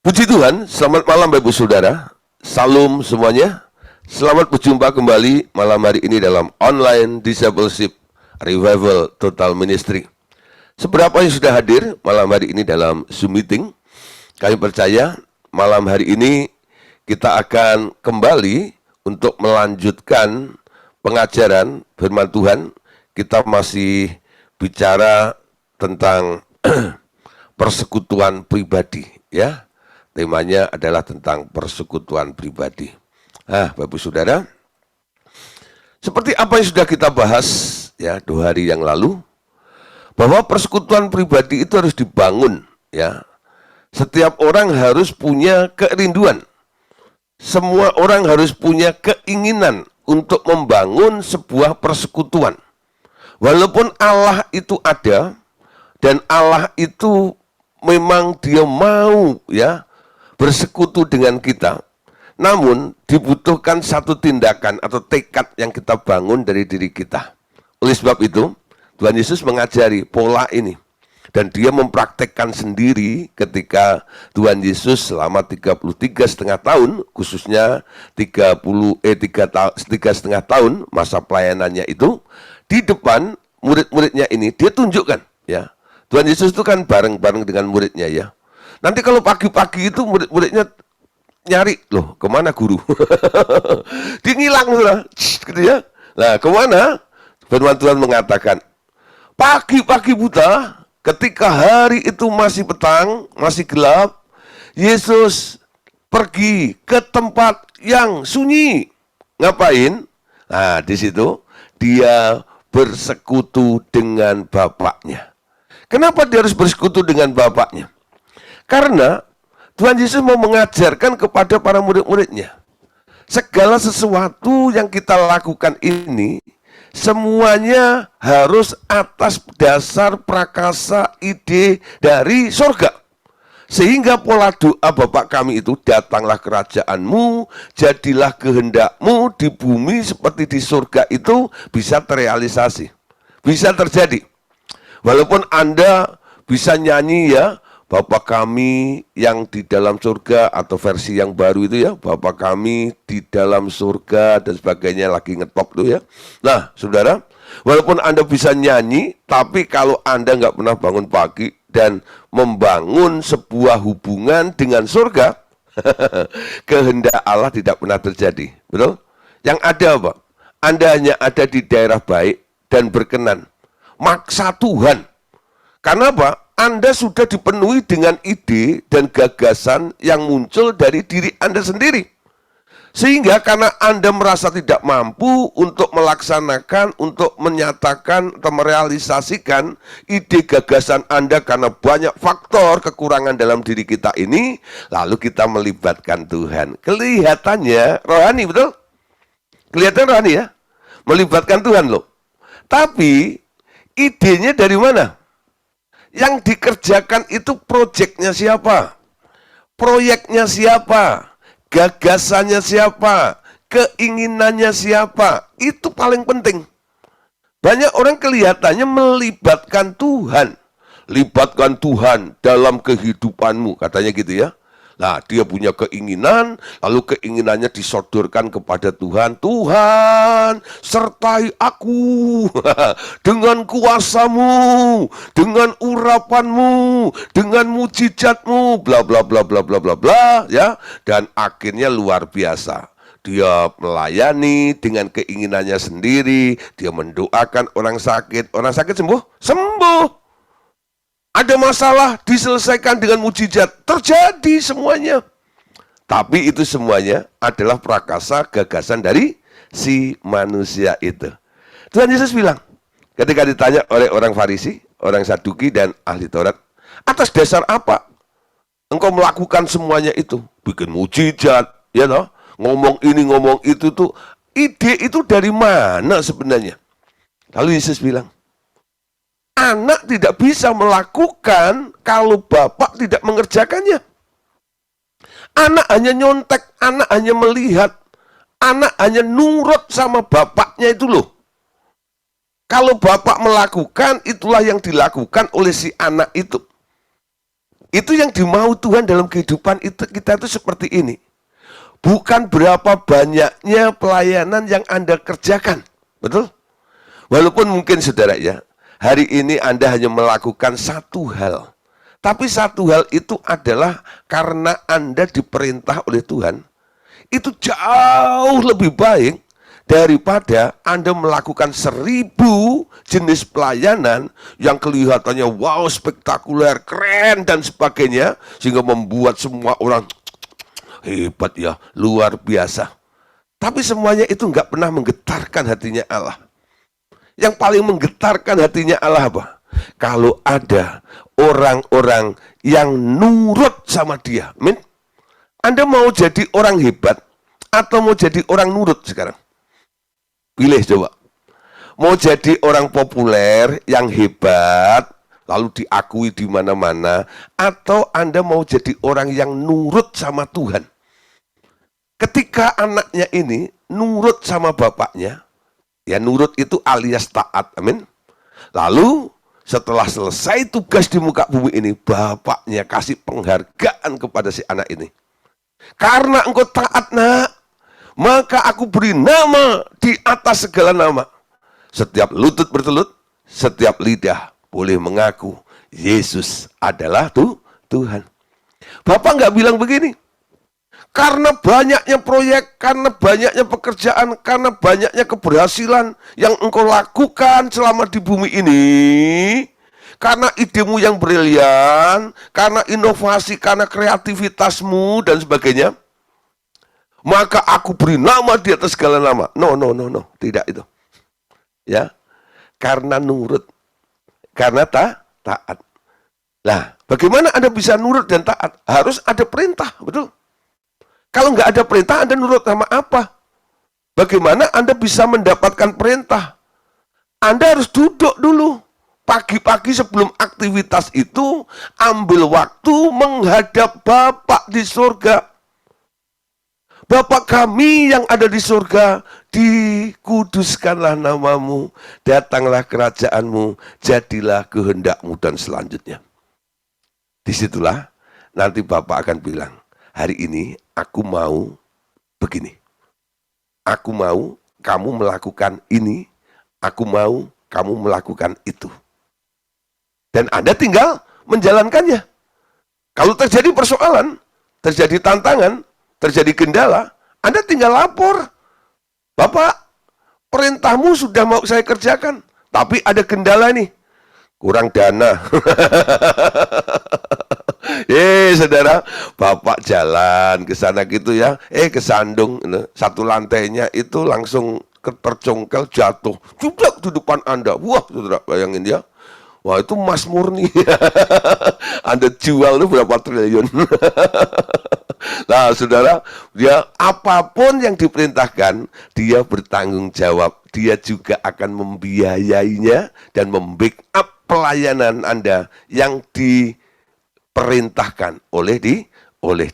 Puji Tuhan, selamat malam Bapak Ibu Saudara. Salam semuanya. Selamat berjumpa kembali malam hari ini dalam Online Discipleship Revival Total Ministry. Seberapa yang sudah hadir malam hari ini dalam Zoom meeting? Kami percaya malam hari ini kita akan kembali untuk melanjutkan pengajaran firman Tuhan. Kita masih bicara tentang persekutuan pribadi, ya. Temanya adalah tentang persekutuan pribadi. Bapak Saudara, seperti apa yang sudah kita bahas ya 2 hari yang lalu, bahwa persekutuan pribadi itu harus dibangun, ya. Setiap orang harus punya kerinduan. Semua orang harus punya keinginan untuk membangun sebuah persekutuan. Walaupun Allah itu ada dan Allah itu memang dia mau, ya, bersekutu dengan kita, namun dibutuhkan satu tindakan atau tekad yang kita bangun dari diri kita. Oleh sebab itu, Tuhan Yesus mengajari pola ini, dan dia mempraktekkan sendiri ketika Tuhan Yesus selama 33,5 tahun, khususnya 3,5 tahun masa pelayanannya itu, di depan murid-muridnya ini, dia tunjukkan, ya. Tuhan Yesus itu kan bareng-bareng dengan muridnya, ya. Nanti kalau pagi-pagi itu murid-muridnya nyari, loh kemana guru? Dia ngilang gitu ya. Nah, kemana? Firman Tuhan mengatakan, pagi-pagi buta, ketika hari itu masih petang, masih gelap, Yesus pergi ke tempat yang sunyi. Ngapain? Nah, di situ dia bersekutu dengan Bapaknya. Kenapa dia harus bersekutu dengan Bapaknya? Karena Tuhan Yesus mau mengajarkan kepada para murid-muridnya, segala sesuatu yang kita lakukan ini, semuanya harus atas dasar prakasa ide dari surga. Sehingga pola doa Bapa kami itu, datanglah kerajaanmu, jadilah kehendakmu di bumi seperti di surga, itu bisa terrealisasi, bisa terjadi. Walaupun Anda bisa nyanyi, ya, Bapa kami yang di dalam surga, atau versi yang baru itu, ya, Bapa kami di dalam surga dan sebagainya, lagi ngetop tuh, ya. Nah, saudara, walaupun Anda bisa nyanyi, tapi kalau Anda nggak pernah bangun pagi dan membangun sebuah hubungan dengan surga, kehendak Allah tidak pernah terjadi, betul? Yang ada apa? Anda hanya ada di daerah baik dan berkenan, maksa Tuhan. Karena apa? Anda sudah dipenuhi dengan ide dan gagasan yang muncul dari diri Anda sendiri. Sehingga karena Anda merasa tidak mampu untuk melaksanakan, untuk menyatakan atau merealisasikan ide gagasan Anda karena banyak faktor kekurangan dalam diri kita ini, lalu kita melibatkan Tuhan. Kelihatannya rohani, betul? Kelihatan rohani, ya? Melibatkan Tuhan loh. Tapi idenya dari mana? Yang dikerjakan itu proyeknya siapa? Proyeknya siapa? Gagasannya siapa? Keinginannya siapa? Itu paling penting. Banyak orang kelihatannya melibatkan Tuhan. Libatkan Tuhan dalam kehidupanmu, katanya gitu, ya. Nah, dia punya keinginan, lalu keinginannya disodorkan kepada Tuhan. Tuhan, sertai aku dengan kuasamu, dengan urapanmu, dengan mujizatmu, bla bla bla bla bla bla bla, ya. Dan akhirnya luar biasa. Dia melayani dengan keinginannya sendiri, dia mendoakan orang sakit sembuh, sembuh. Ada masalah, diselesaikan dengan mujizat. Terjadi semuanya. Tapi itu semuanya adalah prakasa gagasan dari si manusia itu. Tuhan Yesus bilang, ketika ditanya oleh orang Farisi, orang Saduki, dan ahli Taurat, atas dasar apa engkau melakukan semuanya itu? Bikin mujizat, ya toh? Ngomong ini, ngomong itu tuh. Ide itu dari mana sebenarnya? Lalu Yesus bilang, anak tidak bisa melakukan kalau bapak tidak mengerjakannya. Anak hanya nyontek, anak hanya melihat, anak hanya nurut sama bapaknya itu loh. Kalau bapak melakukan, itulah yang dilakukan oleh si anak itu. Itu yang dimau Tuhan dalam kehidupan itu, kita itu seperti ini. Bukan berapa banyaknya pelayanan yang Anda kerjakan. Betul? Walaupun mungkin saudara ya, hari ini Anda hanya melakukan satu hal. Tapi satu hal itu adalah karena Anda diperintah oleh Tuhan. Itu jauh lebih baik daripada Anda melakukan 1000 jenis pelayanan yang kelihatannya wow, spektakuler, keren, dan sebagainya. Sehingga membuat semua orang hebat ya, luar biasa. Tapi semuanya itu nggak pernah menggetarkan hatinya Allah. Yang paling menggetarkan hatinya Allah apa? Kalau ada orang-orang yang nurut sama dia. Amin. Anda mau jadi orang hebat atau mau jadi orang nurut sekarang? Pilih coba. Mau jadi orang populer yang hebat, lalu diakui di mana-mana, atau Anda mau jadi orang yang nurut sama Tuhan? Ketika anaknya ini nurut sama bapaknya, ya nurut itu alias taat, amin. Lalu setelah selesai tugas di muka bumi ini, bapaknya kasih penghargaan kepada si anak ini. Karena engkau taat nak, maka aku beri nama di atas segala nama. Setiap lutut bertelut, setiap lidah boleh mengaku Yesus adalah Tuhan. Bapak nggak bilang begini. Karena banyaknya proyek, karena banyaknya pekerjaan, karena banyaknya keberhasilan yang engkau lakukan selama di bumi ini, karena idemu yang brilian, karena inovasi, karena kreativitasmu dan sebagainya, maka aku beri nama di atas segala nama. No, tidak itu. Ya, karena nurut, karena taat. Nah, bagaimana Anda bisa nurut dan taat? Harus ada perintah, betul? Kalau nggak ada perintah, Anda nurut sama apa? Bagaimana Anda bisa mendapatkan perintah? Anda harus duduk dulu. Pagi-pagi sebelum aktivitas itu, ambil waktu menghadap Bapa di surga. Bapa kami yang ada di surga, dikuduskanlah namamu, datanglah kerajaanmu, jadilah kehendakmu, dan selanjutnya. Disitulah nanti Bapak akan bilang, hari ini aku mau begini. Aku mau kamu melakukan ini, aku mau kamu melakukan itu. Dan Anda tinggal menjalankannya. Kalau terjadi persoalan, terjadi tantangan, terjadi kendala, Anda tinggal lapor. Bapak, perintahmu sudah mau saya kerjakan, tapi ada kendala nih. Kurang dana. Saudara, Bapak jalan ke sana gitu ya. Kesandung, satu lantainya itu langsung tercongkel jatuh. Judak di depan Anda. Wah, saudara, bayangin ya. Wah, itu emas murni. Anda jual itu berapa triliun. Nah, saudara, dia apapun yang diperintahkan, dia bertanggung jawab. Dia juga akan membiayainya dan membackup pelayanan Anda yang diperintahkan oleh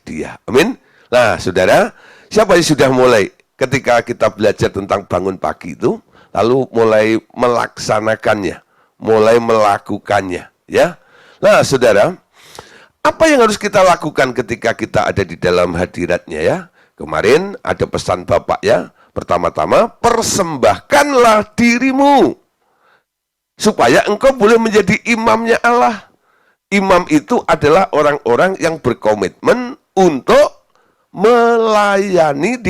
dia. Amin. Nah, saudara, siapa yang sudah mulai ketika kita belajar tentang bangun pagi itu, lalu mulai melaksanakannya, mulai melakukannya, ya. Nah, saudara, apa yang harus kita lakukan ketika kita ada di dalam hadiratnya ya? Kemarin ada pesan Bapak ya. Pertama-tama, persembahkanlah dirimu supaya engkau boleh menjadi imamnya Allah. Imam itu adalah orang-orang yang berkomitmen untuk melayani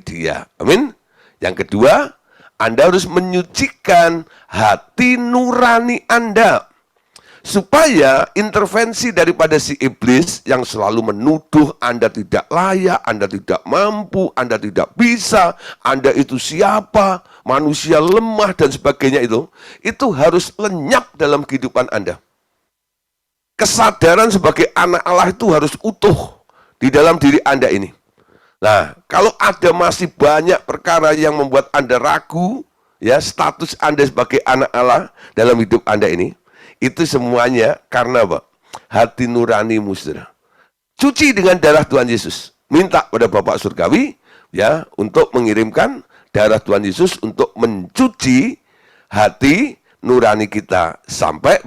dia. Amin. Yang kedua, Anda harus menyucikan hati nurani Anda. Supaya intervensi daripada si iblis yang selalu menuduh Anda tidak layak, Anda tidak mampu, Anda tidak bisa, Anda itu siapa, manusia lemah dan sebagainya itu harus lenyap dalam kehidupan Anda. Kesadaran sebagai anak Allah itu harus utuh di dalam diri Anda ini. Nah, kalau ada masih banyak perkara yang membuat Anda ragu, ya status Anda sebagai anak Allah dalam hidup Anda ini, itu semuanya karena apa? Hati nuranimu, saudara. Cuci dengan darah Tuhan Yesus. Minta pada Bapak Surgawi ya untuk mengirimkan darah Tuhan Yesus untuk mencuci hati nurani kita sampai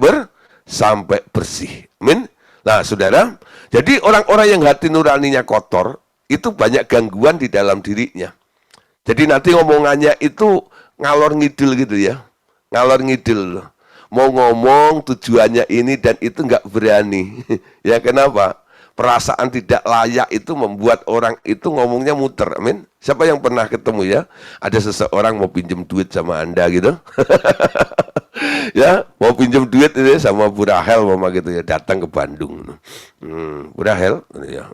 sampai bersih. Amin. Nah, saudara, jadi orang-orang yang hati nuraninya kotor, itu banyak gangguan di dalam dirinya. Jadi nanti ngomongannya itu ngalor ngidul gitu ya. Ngalor ngidul. Mau ngomong tujuannya ini dan itu nggak berani. Ya kenapa? Perasaan tidak layak itu membuat orang itu ngomongnya muter. Amin. Siapa yang pernah ketemu ya? Ada seseorang mau pinjam duit sama Anda gitu. Ya, mau pinjam duit ini sama Bu Rahel mama gitu ya, datang ke Bandung. Bu Rahel ya.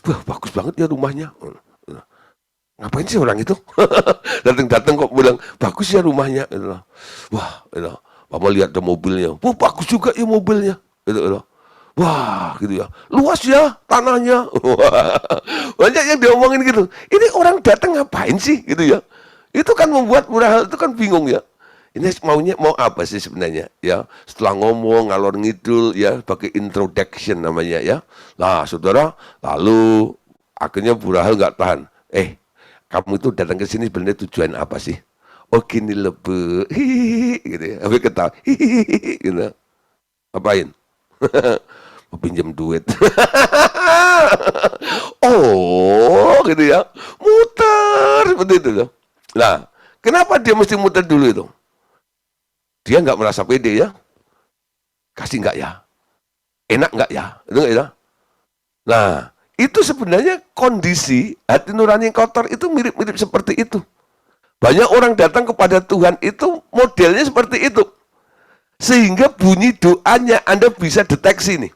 Wah, bagus banget ya rumahnya. Ngapain sih orang itu? Datang-datang kok bilang, bagus ya rumahnya. Wah, Mama lihat ada mobilnya. Wah, bagus juga ya mobilnya. Wah, gitu ya. Luas ya tanahnya. Banyak yang diomongin gitu. Ini orang datang ngapain sih gitu ya. Itu kan membuat Bu Rahel itu kan bingung ya. Ini maunya mau apa sih sebenarnya ya? Setelah ngomong ngalor ngidul ya, pakai introduction namanya ya. Nah, saudara, lalu akhirnya Bu Rahel nggak tahan. Kamu itu datang ke sini sebenarnya tujuan apa sih? Oh gini lebe, gitu ya. Habis ketawa, gitu. Ngapain? Mau pinjam duit. Oh, gitu ya. Muter seperti itu loh. Nah, kenapa dia mesti muter dulu itu? Dia nggak merasa pede ya. Kasih nggak ya? Enak nggak ya? Itu nggak ya? Nah, itu sebenarnya kondisi hati nurani yang kotor itu mirip-mirip seperti itu. Banyak orang datang kepada Tuhan itu modelnya seperti itu. Sehingga bunyi doanya Anda bisa deteksi nih.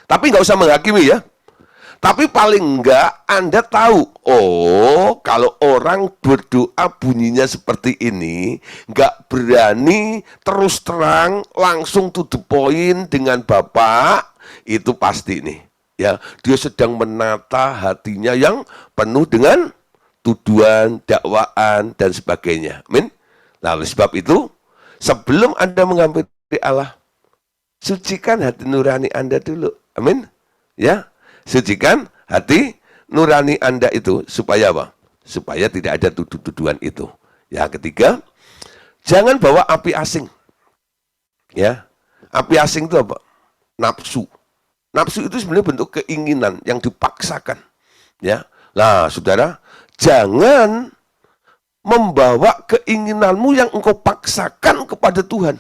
Tapi nggak usah menghakimi ya. Tapi paling enggak Anda tahu, oh kalau orang berdoa bunyinya seperti ini, nggak berani terus terang langsung to the point dengan Bapak, itu pasti nih. Ya, dia sedang menata hatinya yang penuh dengan tuduhan, dakwaan, dan sebagainya. Amin. Nah, oleh sebab itu, sebelum Anda menghampiri Allah, sucikan hati nurani Anda dulu. Amin. Ya. Sucikan hati nurani Anda itu supaya apa? Supaya tidak ada tuduh-tuduhan itu. Ya, ketiga, jangan bawa api asing. Ya. Api asing itu apa? Nafsu. Nafsu itu sebenarnya bentuk keinginan yang dipaksakan. Ya. Nah, saudara, jangan membawa keinginanmu yang engkau paksakan kepada Tuhan.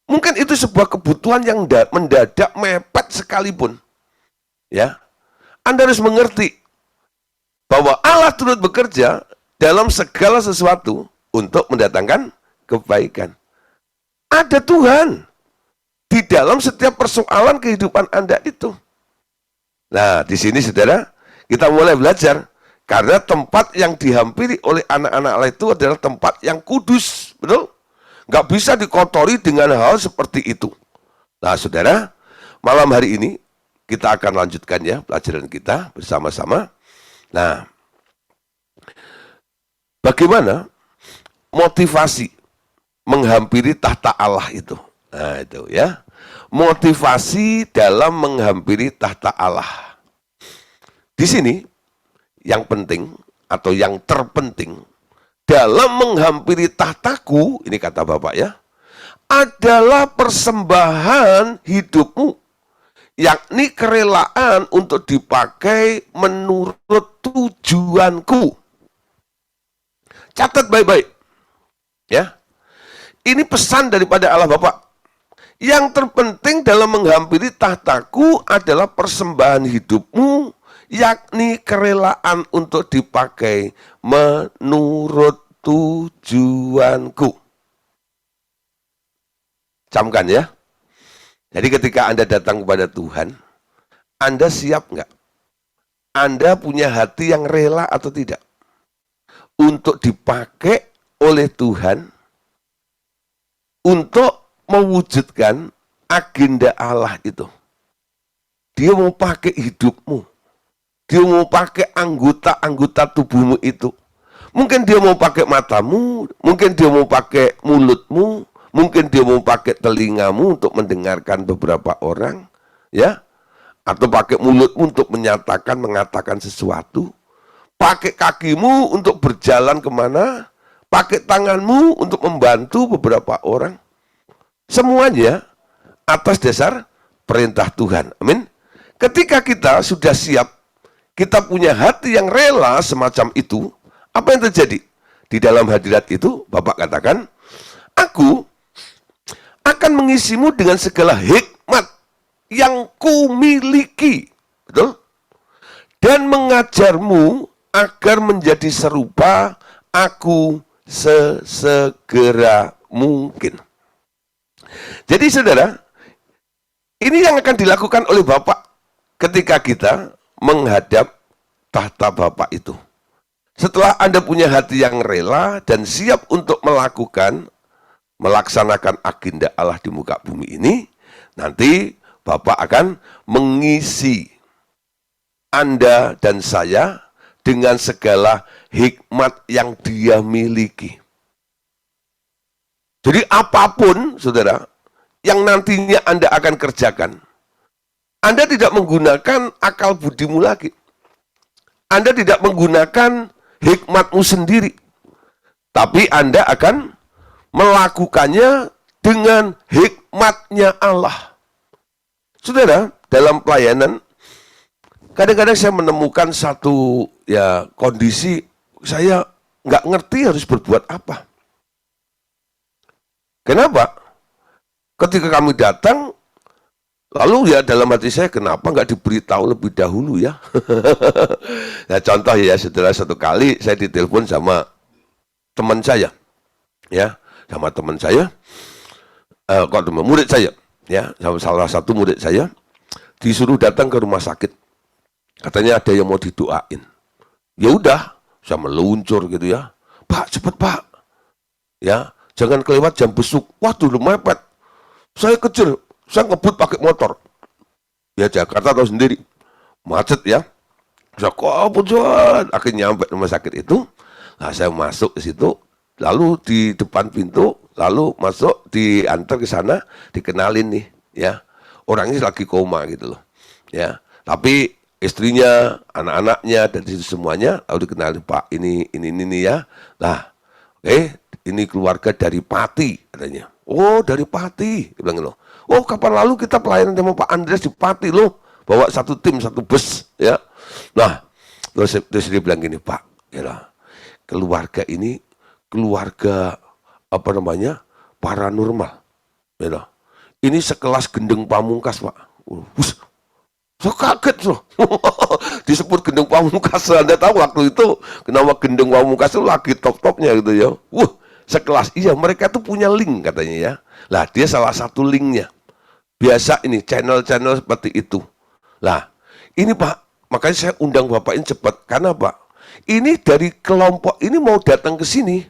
Mungkin itu sebuah kebutuhan yang mendadak mepet sekalipun. Ya, Anda harus mengerti bahwa Allah turut bekerja dalam segala sesuatu untuk mendatangkan kebaikan. Ada Tuhan di dalam setiap persoalan kehidupan Anda itu. Nah, di sini saudara, kita mulai belajar karena tempat yang dihampiri oleh anak-anak Allah itu adalah tempat yang kudus, betul? Nggak bisa dikotori dengan hal seperti itu. Nah, saudara, malam hari ini kita akan lanjutkan ya pelajaran kita bersama-sama. Nah, bagaimana motivasi menghampiri tahta Allah itu? Nah, itu ya. Motivasi dalam menghampiri tahta Allah. Di sini yang penting atau yang terpenting dalam menghampiri tahtaku, ini kata Bapak ya, adalah persembahan hidupmu, yakni kerelaan untuk dipakai menurut tujuanku. Catat baik-baik. Ya. Ini pesan daripada Allah Bapa. Yang terpenting dalam menghampiri tahtaku adalah persembahan hidupmu, yakni kerelaan untuk dipakai menurut tujuanku. Camkan ya. Jadi ketika Anda datang kepada Tuhan, Anda siap nggak? Anda punya hati yang rela atau tidak? Untuk dipakai oleh Tuhan untuk mewujudkan agenda Allah itu. Dia mau pakai hidupmu. Dia mau pakai anggota-anggota tubuhmu itu. Mungkin dia mau pakai matamu, mungkin dia mau pakai mulutmu, mungkin dia mau pakai telingamu untuk mendengarkan beberapa orang, ya, atau pakai mulutmu untuk mengatakan sesuatu, pakai kakimu untuk berjalan kemana, pakai tanganmu untuk membantu beberapa orang. Semuanya atas dasar perintah Tuhan. Amin. Ketika kita sudah siap, kita punya hati yang rela semacam itu, apa yang terjadi? Di dalam hadirat itu, Bapak katakan, aku akan mengisimu dengan segala hikmat yang kumiliki. Betul? Dan mengajarmu agar menjadi serupa aku sesegera mungkin. Jadi saudara, ini yang akan dilakukan oleh Bapak ketika kita menghadap tahta Bapak itu. Setelah Anda punya hati yang rela dan siap untuk melaksanakan agenda Allah di muka bumi ini, nanti Bapak akan mengisi Anda dan saya dengan segala hikmat yang Dia miliki. Jadi apapun, saudara, yang nantinya Anda akan kerjakan, Anda tidak menggunakan akal budimu lagi. Anda tidak menggunakan hikmatmu sendiri. Tapi Anda akan melakukannya dengan hikmatnya Allah. Saudara, dalam pelayanan, kadang-kadang saya menemukan satu kondisi, saya nggak ngerti harus berbuat apa. Kenapa? Ketika kami datang, lalu dalam hati saya, kenapa nggak diberitahu lebih dahulu ya? Nah, contoh saudara, satu kali saya ditelepon sama teman saya, murid saya, sama salah satu murid saya, disuruh datang ke rumah sakit. Katanya ada yang mau didoain. Ya udah, saya meluncur gitu ya. Pak, cepet Pak. Ya, jangan kelewat jam besuk. Waduh, mepet. Saya kejar, saya ngebut pakai motor. Ya Jakarta tahu sendiri, macet ya. Saya kebutuhan, akhirnya nyampe rumah sakit itu. Nah, saya masuk ke situ, lalu di depan pintu, lalu masuk, diantar ke sana, dikenalin nih, ya. Orangnya lagi koma gitu loh, ya. Tapi istrinya, anak-anaknya, dan itu semuanya, lalu dikenalin, Pak, ini ya. Nah, ini keluarga dari Pati, katanya. Oh, dari Pati, dia bilang loh. Oh, kapan lalu kita pelayanan sama Pak Andreas di Pati loh, bawa satu tim, satu bus, ya. Nah, terus dia bilang gini, Pak, ya, keluarga ini keluarga paranormal, ya. Ini sekelas Gendeng Pamungkas, Pak. So kaget loh. Disebut Gendeng Pamungkas. Anda tahu waktu itu kenapa Gendeng Pamungkas itu lagi top-topnya gitu ya. Sekelas. Iya, mereka tuh punya link katanya ya. Lah, dia salah satu linknya. Biasa ini channel-channel seperti itu. Lah, ini Pak, makanya saya undang Bapak ini cepat. Karena Pak, ini dari kelompok ini mau datang ke sini.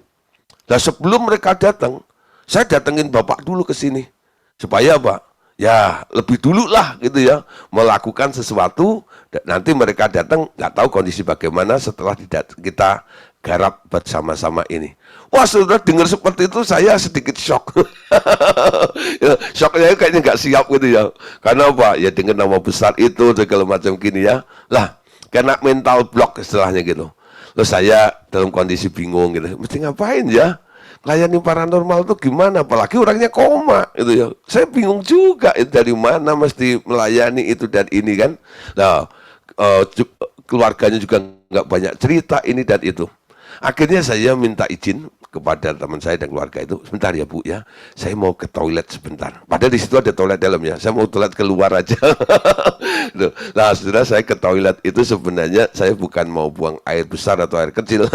Nah, sebelum mereka datang, saya datengin Bapak dulu ke sini. Supaya Pak, ya lebih dulu lah gitu ya, melakukan sesuatu. Nanti mereka datang, nggak tahu kondisi bagaimana setelah kita garap bersama-sama ini. Wah, sudah dengar seperti itu, saya sedikit shock. Shocknya kayaknya nggak siap gitu ya. Karena apa? Ya dengan nama besar itu, segala macam gini ya. Lah, kena mental block istilahnya gitu. Terus saya dalam kondisi bingung gitu. Mesti ngapain ya? Layani paranormal itu gimana? Apalagi orangnya koma gitu ya. Saya bingung juga dari mana mesti melayani itu dan ini kan. Nah, keluarganya juga nggak banyak cerita ini dan itu. Akhirnya saya minta izin kepada teman saya dan keluarga itu, sebentar ya Bu ya, saya mau ke toilet sebentar. Padahal di situ ada toilet dalam ya, saya mau toilet keluar aja. Nah, saudara, saya ke toilet itu sebenarnya saya bukan mau buang air besar atau air kecil,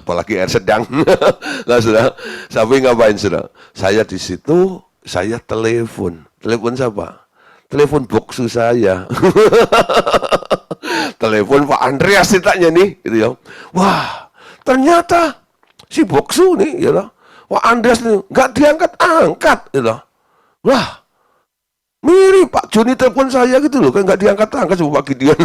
apalagi air sedang. Nah, saudara, sampai ngapain saudara? Saya di situ, saya telepon siapa? Telepon boksu saya. Telepon Pak Andreas ditanya nih, gitu ya. Wah, ternyata si boksu nih, ya lah. Wah, Andreas nih nggak diangkat-angkat, ya lah. Wah, mirip Pak Joni telepon saya gitu loh, kan nggak diangkat-angkat sama Pak Gideon.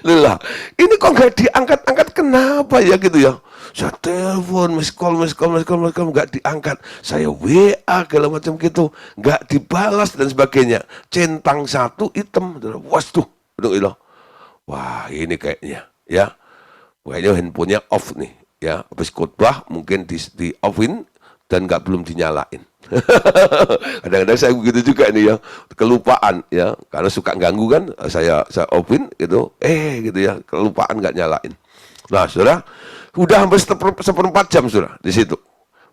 Lah, ini kok nggak diangkat-angkat, kenapa ya gitu ya? Saya telepon, miss call, nggak diangkat. Saya WA segala macam gitu, nggak dibalas dan sebagainya. Centang satu hitam, was tuh, gitu. Wah, ini kayaknya ya, kayaknya handphonenya off nih ya. Habis khotbah mungkin di offin, dan belum dinyalain. Kadang-kadang saya begitu juga nih ya, kelupaan ya, karena suka ganggu kan, saya open gitu, gitu ya, kelupaan nggak nyalain. Nah, saudara, udah hampir seperempat jam saudara di situ.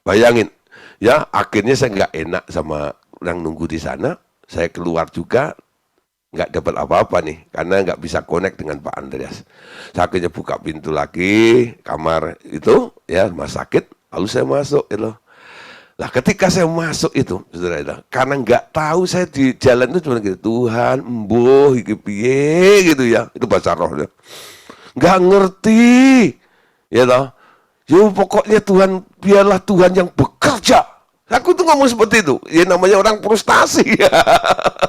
Bayangin, ya akhirnya saya nggak enak sama yang nunggu di sana. Saya keluar juga, nggak dapat apa-apa nih, karena nggak bisa connect dengan Pak Andreas. Saya akhirnya buka pintu lagi, kamar itu, ya rumah sakit, lalu saya masuk itu. Nah ketika saya masuk itu, saudara itu, karena nggak tahu saya di jalan itu cuma gitu, Tuhan, embuh, iki piye gitu ya, itu bahasa roh. Nggak ngerti, ya toh. Yo pokoknya Tuhan, biarlah Tuhan yang bekerja. Aku tuh ngomong seperti itu, ya namanya orang frustasi ya.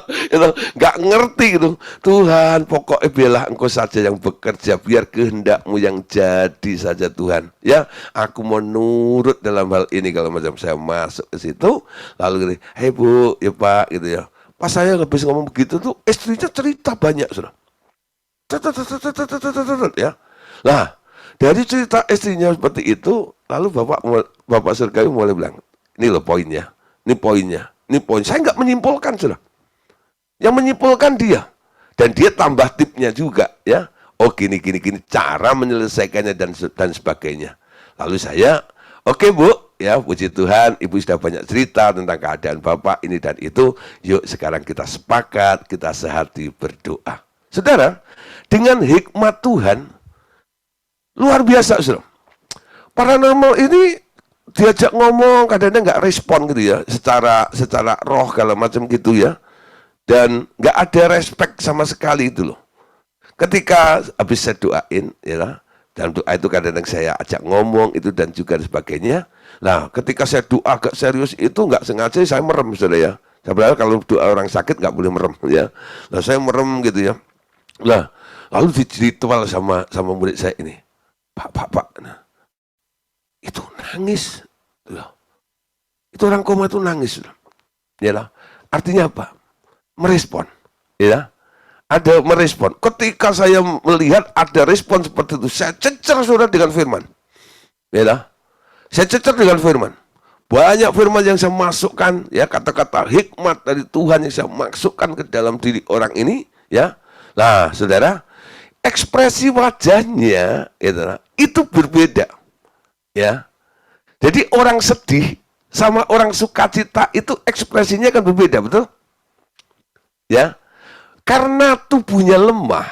Gitu. Nggak ngerti gitu. Tuhan, pokoknya biarlah Engkau saja yang bekerja, biar kehendak-Mu yang jadi saja Tuhan. Ya, aku mau nurut dalam hal ini. Kalau macam saya masuk ke situ, lalu gini, hei Bu, ya Pak, gitu ya. Pas saya habis ngomong begitu tuh, istrinya cerita banyak sudah. Ya. Nah, dari cerita istrinya seperti itu, lalu Bapak Surgawi mulai bilang, ini loh poinnya, ini poinnya, ini poin. Saya nggak menyimpulkan sudah. Yang menyimpulkan dia. Dan dia tambah tipnya juga ya. Oh gini cara menyelesaikannya dan sebagainya. Lalu saya, oke Bu, ya puji Tuhan, Ibu sudah banyak cerita tentang keadaan Bapak ini dan itu. Yuk sekarang kita sepakat, kita sehati berdoa. Saudara, dengan hikmat Tuhan luar biasa, saudara. Paranormal ini diajak ngomong kadang-kadang nggak respon gitu ya, secara roh kalau macam gitu ya. Dan nggak ada respect sama sekali itu loh. Ketika habis saya doain, ya, dalam doa itu kadang-kadang saya ajak ngomong itu dan juga sebagainya. Nah, ketika saya doa agak serius itu nggak sengaja saya merem, saudara ya. Sebenarnya kalau doa orang sakit nggak boleh merem, ya. Nah, saya merem gitu ya. Nah, lalu diceritakan sama murid saya ini, Pak, nah, itu nangis, ya. Itu orang koma itu nangis, ya lah. Artinya apa? Merespon, ya, ada merespon. Ketika saya melihat ada respon seperti itu, saya cecer saudara dengan firman, ya, saya cecer dengan firman. Banyak firman yang saya masukkan, ya, kata-kata hikmat dari Tuhan yang saya masukkan ke dalam diri orang ini, ya. Nah, saudara, ekspresi wajahnya, ya, itu berbeda, ya. Jadi orang sedih sama orang sukacita itu ekspresinya kan berbeda, betul? Ya, karena tubuhnya lemah,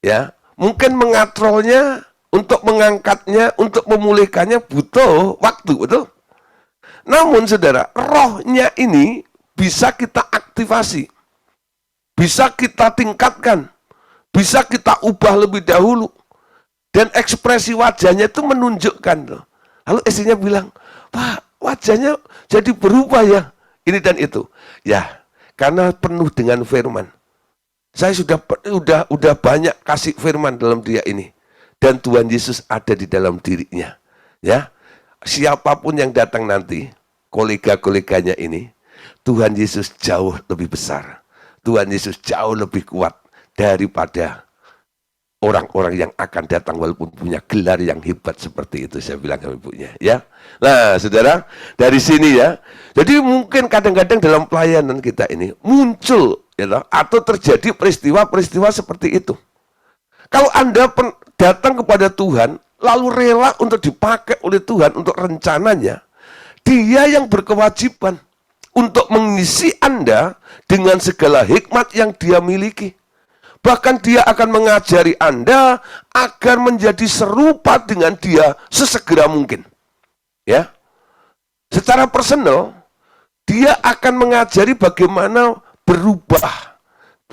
ya, mungkin mengatrolnya, untuk mengangkatnya, untuk memulihkannya butuh waktu, betul? Namun saudara, rohnya ini bisa kita aktifasi, bisa kita tingkatkan, bisa kita ubah lebih dahulu, dan ekspresi wajahnya itu menunjukkan loh. Lalu istrinya bilang, Pak, wajahnya jadi berubah ya, ini dan itu, ya. Karena penuh dengan firman. Saya sudah banyak kasih firman dalam dia ini. Dan Tuhan Yesus ada di dalam dirinya. Ya, siapapun yang datang nanti, kolega-koleganya ini, Tuhan Yesus jauh lebih besar. Tuhan Yesus jauh lebih kuat daripada orang-orang yang akan datang walaupun punya gelar yang hebat seperti itu, saya bilang sama ibunya, ya. Nah, saudara, dari sini ya. Jadi mungkin kadang-kadang dalam pelayanan kita ini muncul, ya, atau terjadi peristiwa-peristiwa seperti itu. Kalau Anda datang kepada Tuhan, lalu rela untuk dipakai oleh Tuhan untuk rencananya, Dia yang berkewajiban untuk mengisi Anda dengan segala hikmat yang Dia miliki. Bahkan dia akan mengajari Anda agar menjadi serupa dengan dia sesegera mungkin. Ya. Secara personal, dia akan mengajari bagaimana berubah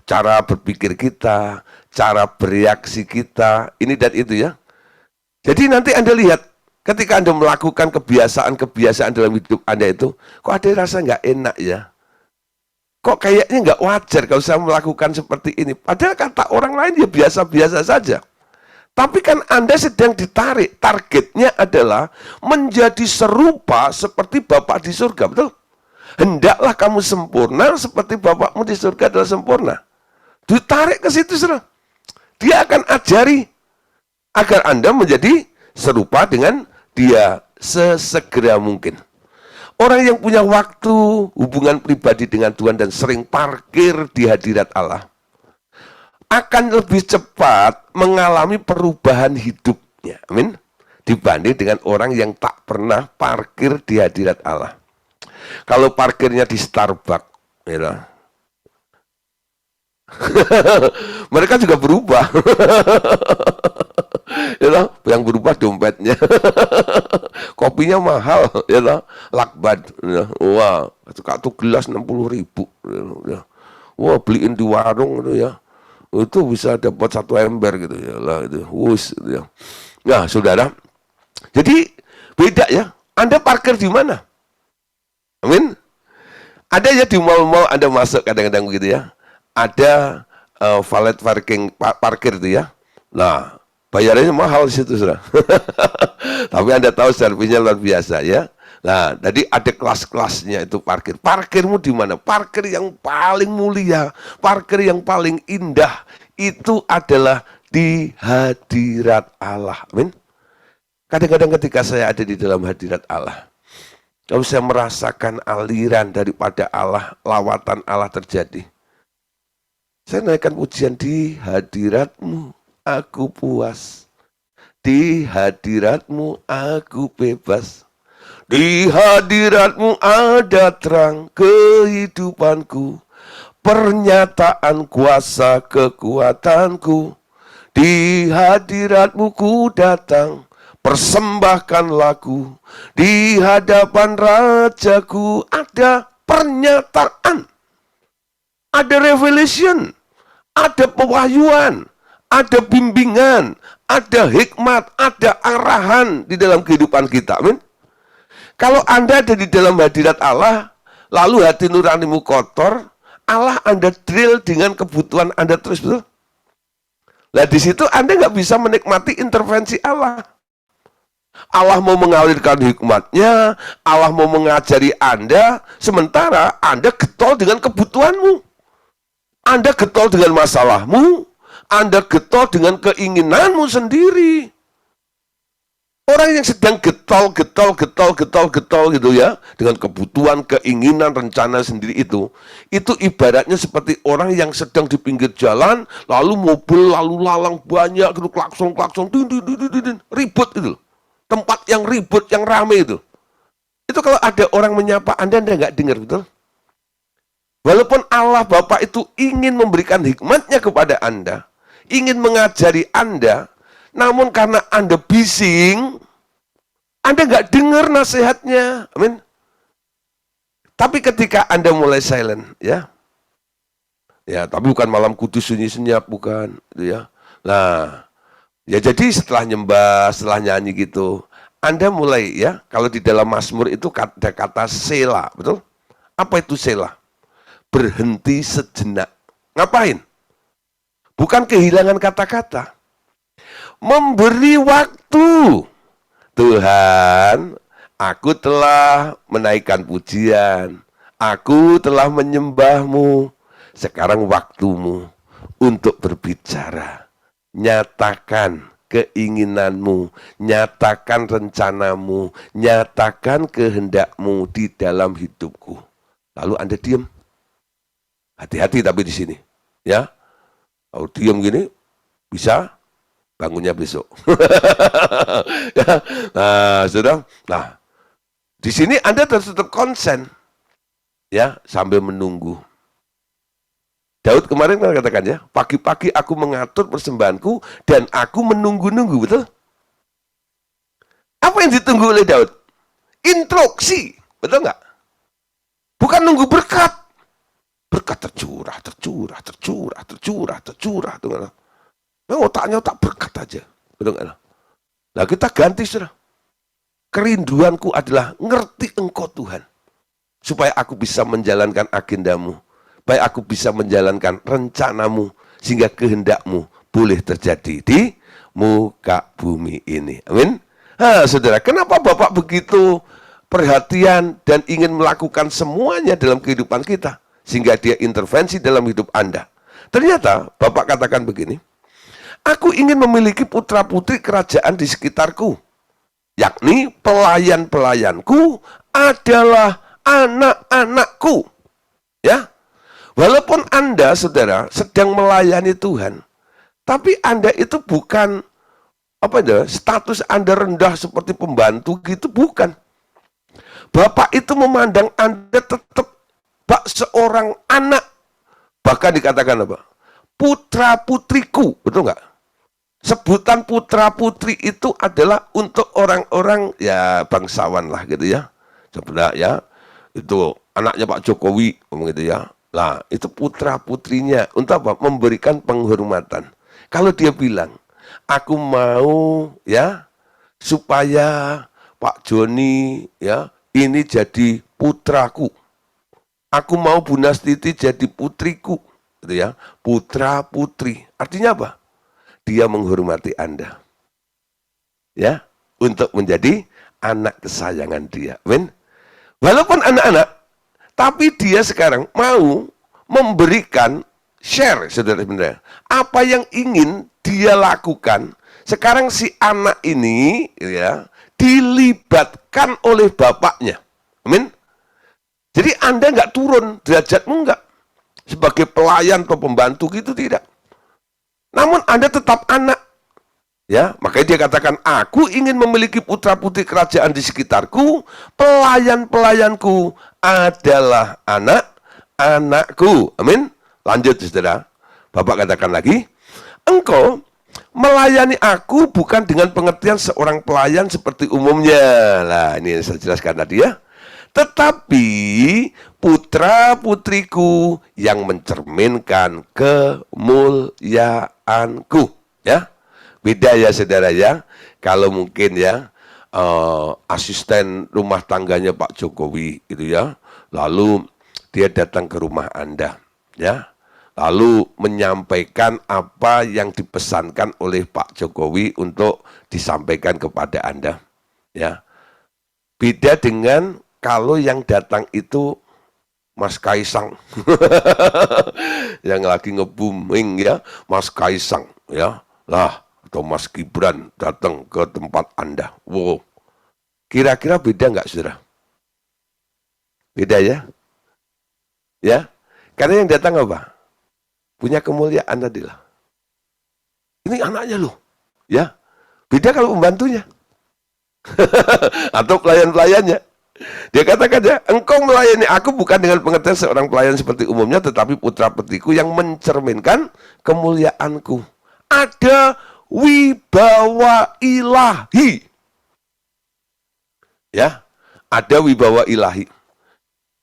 cara berpikir kita, cara bereaksi kita, ini dan itu ya. Jadi nanti Anda lihat, ketika Anda melakukan kebiasaan-kebiasaan dalam hidup Anda itu, kok ada rasa nggak enak ya? Kok kayaknya nggak wajar kalau saya melakukan seperti ini. Padahal kata orang lain ya biasa-biasa saja. Tapi kan Anda sedang ditarik. Targetnya adalah menjadi serupa seperti Bapak di surga, betul? Hendaklah kamu sempurna seperti Bapakmu di surga adalah sempurna. Ditarik ke situ, saudara. Dia akan ajari agar Anda menjadi serupa dengan dia sesegera mungkin. Orang yang punya waktu, hubungan pribadi dengan Tuhan dan sering parkir di hadirat Allah akan lebih cepat mengalami perubahan hidupnya. Amin. Dibanding dengan orang yang tak pernah parkir di hadirat Allah. Kalau parkirnya di Starbucks, ya, mereka juga berubah. Ya, yang berubah dompetnya. Kopinya mahal, ya, lakbad. Ya. Wah, satu gelas 60.000. Ya. Wah, beliin di warung itu ya. Itu bisa dapat 1 ember gitu ya lah itu. Wus gitu ya. Nah, saudara, jadi beda ya. Anda parkir di mana? Amin. Ada ya di mal-mal Anda masuk kadang-kadang begitu ya. Ada valet parkir itu ya. Nah, bayarannya mahal di situ, Saudara. Tapi Anda tahu servisnya luar biasa ya. Nah, tadi ada kelas-kelasnya itu parkir. Parkirmu di mana? Parkir yang paling mulia, parkir yang paling indah itu adalah di hadirat Allah. Amin. Kadang-kadang ketika saya ada di dalam hadirat Allah, kalau saya merasakan aliran daripada Allah, lawatan Allah terjadi, saya naikkan pujian, di hadiratmu aku puas, di hadiratmu aku bebas. Di hadiratmu ada terang kehidupanku, pernyataan kuasa kekuatanku. Di hadiratmu ku datang, persembahkan lagu. Di hadapan Rajaku ada pernyataan, ada revelation, ada pewahyuan, ada bimbingan, ada hikmat, ada arahan di dalam kehidupan kita. Amin. Kalau Anda ada di dalam hadirat Allah, lalu hati nuranimu kotor, Allah Anda drill dengan kebutuhan Anda terus, betul? Nah, di situ Anda nggak bisa menikmati intervensi Allah. Allah mau mengalirkan hikmatnya, Allah mau mengajari Anda, sementara Anda getol dengan kebutuhanmu. Anda getol dengan masalahmu, Anda getol dengan keinginanmu sendiri. Orang yang sedang getol gitu ya, dengan kebutuhan, keinginan, rencana sendiri itu ibaratnya seperti orang yang sedang di pinggir jalan, lalu mobil lalu lalang banyak, gitu, klakson, ribut itu. Tempat yang ribut, yang rame itu. Itu kalau ada orang menyapa Anda nggak dengar, betul? Walaupun Allah Bapa itu ingin memberikan hikmatnya kepada Anda, ingin mengajari Anda, namun karena Anda bising, Anda nggak dengar nasihatnya. Amin. Tapi ketika Anda mulai silent, ya, tapi bukan malam kudus sunyi senyap, bukan, gitu ya. Nah, ya jadi setelah nyembah, setelah nyanyi gitu, Anda mulai ya, kalau di dalam Mazmur itu ada kata sela, betul? Apa itu sela? Berhenti sejenak. Ngapain? Bukan kehilangan kata-kata. Memberi waktu. Tuhan, aku telah menaikkan pujian. Aku telah menyembahmu. Sekarang waktumu untuk berbicara. Nyatakan keinginanmu, nyatakan rencanamu, nyatakan kehendakmu di dalam hidupku. Lalu Anda diam. Hati-hati tapi di sini, ya. Kalau diam gini, bisa bangunnya besok. Ya. Nah, sudah. Nah, di sini Anda harus tetap konsen, ya, sambil menunggu. Daud kemarin kan katakan ya, pagi-pagi aku mengatur persembahanku dan aku menunggu-nunggu, betul? Apa yang ditunggu oleh Daud? Instruksi, betul nggak? Bukan nunggu berkat. Berkat tercurah. Otaknya otak berkat aja. Betul nggak? Nah, kita ganti, saudara. Kerinduanku adalah ngerti Engkau Tuhan. Supaya aku bisa menjalankan agendamu. Supaya aku bisa menjalankan rencanamu. Sehingga kehendakmu boleh terjadi di muka bumi ini. Amin. Nah, saudara, kenapa Bapak begitu perhatian dan ingin melakukan semuanya dalam kehidupan kita? Sehingga dia intervensi dalam hidup Anda. Ternyata Bapak katakan begini, aku ingin memiliki putra-putri kerajaan di sekitarku, yakni pelayan-pelayanku, adalah anak-anakku. Ya, walaupun Anda, saudara, sedang melayani Tuhan, tapi Anda itu bukan status Anda rendah seperti pembantu gitu, bukan. Bapak itu memandang Anda tetap seorang anak. Bahkan dikatakan apa? Putra putriku, betul nggak? Sebutan putra putri itu adalah untuk orang-orang ya bangsawan lah gitu ya. Sebenarnya ya, itu anaknya Pak Jokowi, gitu ya. Lah, itu putra putrinya untuk apa? Memberikan penghormatan. Kalau dia bilang, aku mau ya supaya Pak Joni ya ini jadi putraku. Aku mau Bu Nastiti jadi putriku, gitu ya. Putra putri. Artinya apa? Dia menghormati Anda. Ya, untuk menjadi anak kesayangan dia. Amin. Walaupun anak-anak, tapi dia sekarang mau memberikan share, saudara-saudara. Apa yang ingin dia lakukan, sekarang si anak ini ya dilibatkan oleh bapaknya. Amin. Jadi Anda nggak turun, derajatmu nggak. Sebagai pelayan atau pembantu gitu, tidak. Namun Anda tetap anak. Ya, makanya dia katakan, aku ingin memiliki putra-putri kerajaan di sekitarku, pelayan-pelayanku adalah anak-anakku. Amin. Lanjut, saudara. Bapak katakan lagi, engkau melayani aku bukan dengan pengertian seorang pelayan seperti umumnya. Lah, ini yang saya jelaskan tadi ya. Tetapi putra-putriku yang mencerminkan kemuliaanku. Ya, beda ya saudara ya. Kalau mungkin ya asisten rumah tangganya Pak Jokowi gitu ya, lalu dia datang ke rumah Anda ya, lalu menyampaikan apa yang dipesankan oleh Pak Jokowi untuk disampaikan kepada Anda ya. Beda dengan kalau yang datang itu Mas Kaisang yang lagi nge-booming ya, Mas Kaisang ya lah, atau Mas Gibran datang ke tempat Anda. Wow, kira-kira beda nggak saudara? Beda ya? Ya, karena yang datang apa? Punya kemuliaan tadi lah. Ini anaknya loh, ya. Beda kalau pembantunya atau pelayan-pelayannya. Dia katakan ya, engkau melayani aku bukan dengan pengertian seorang pelayan seperti umumnya, tetapi putra-putriku yang mencerminkan kemuliaanku. Ada wibawa ilahi. Ya, ada wibawa ilahi.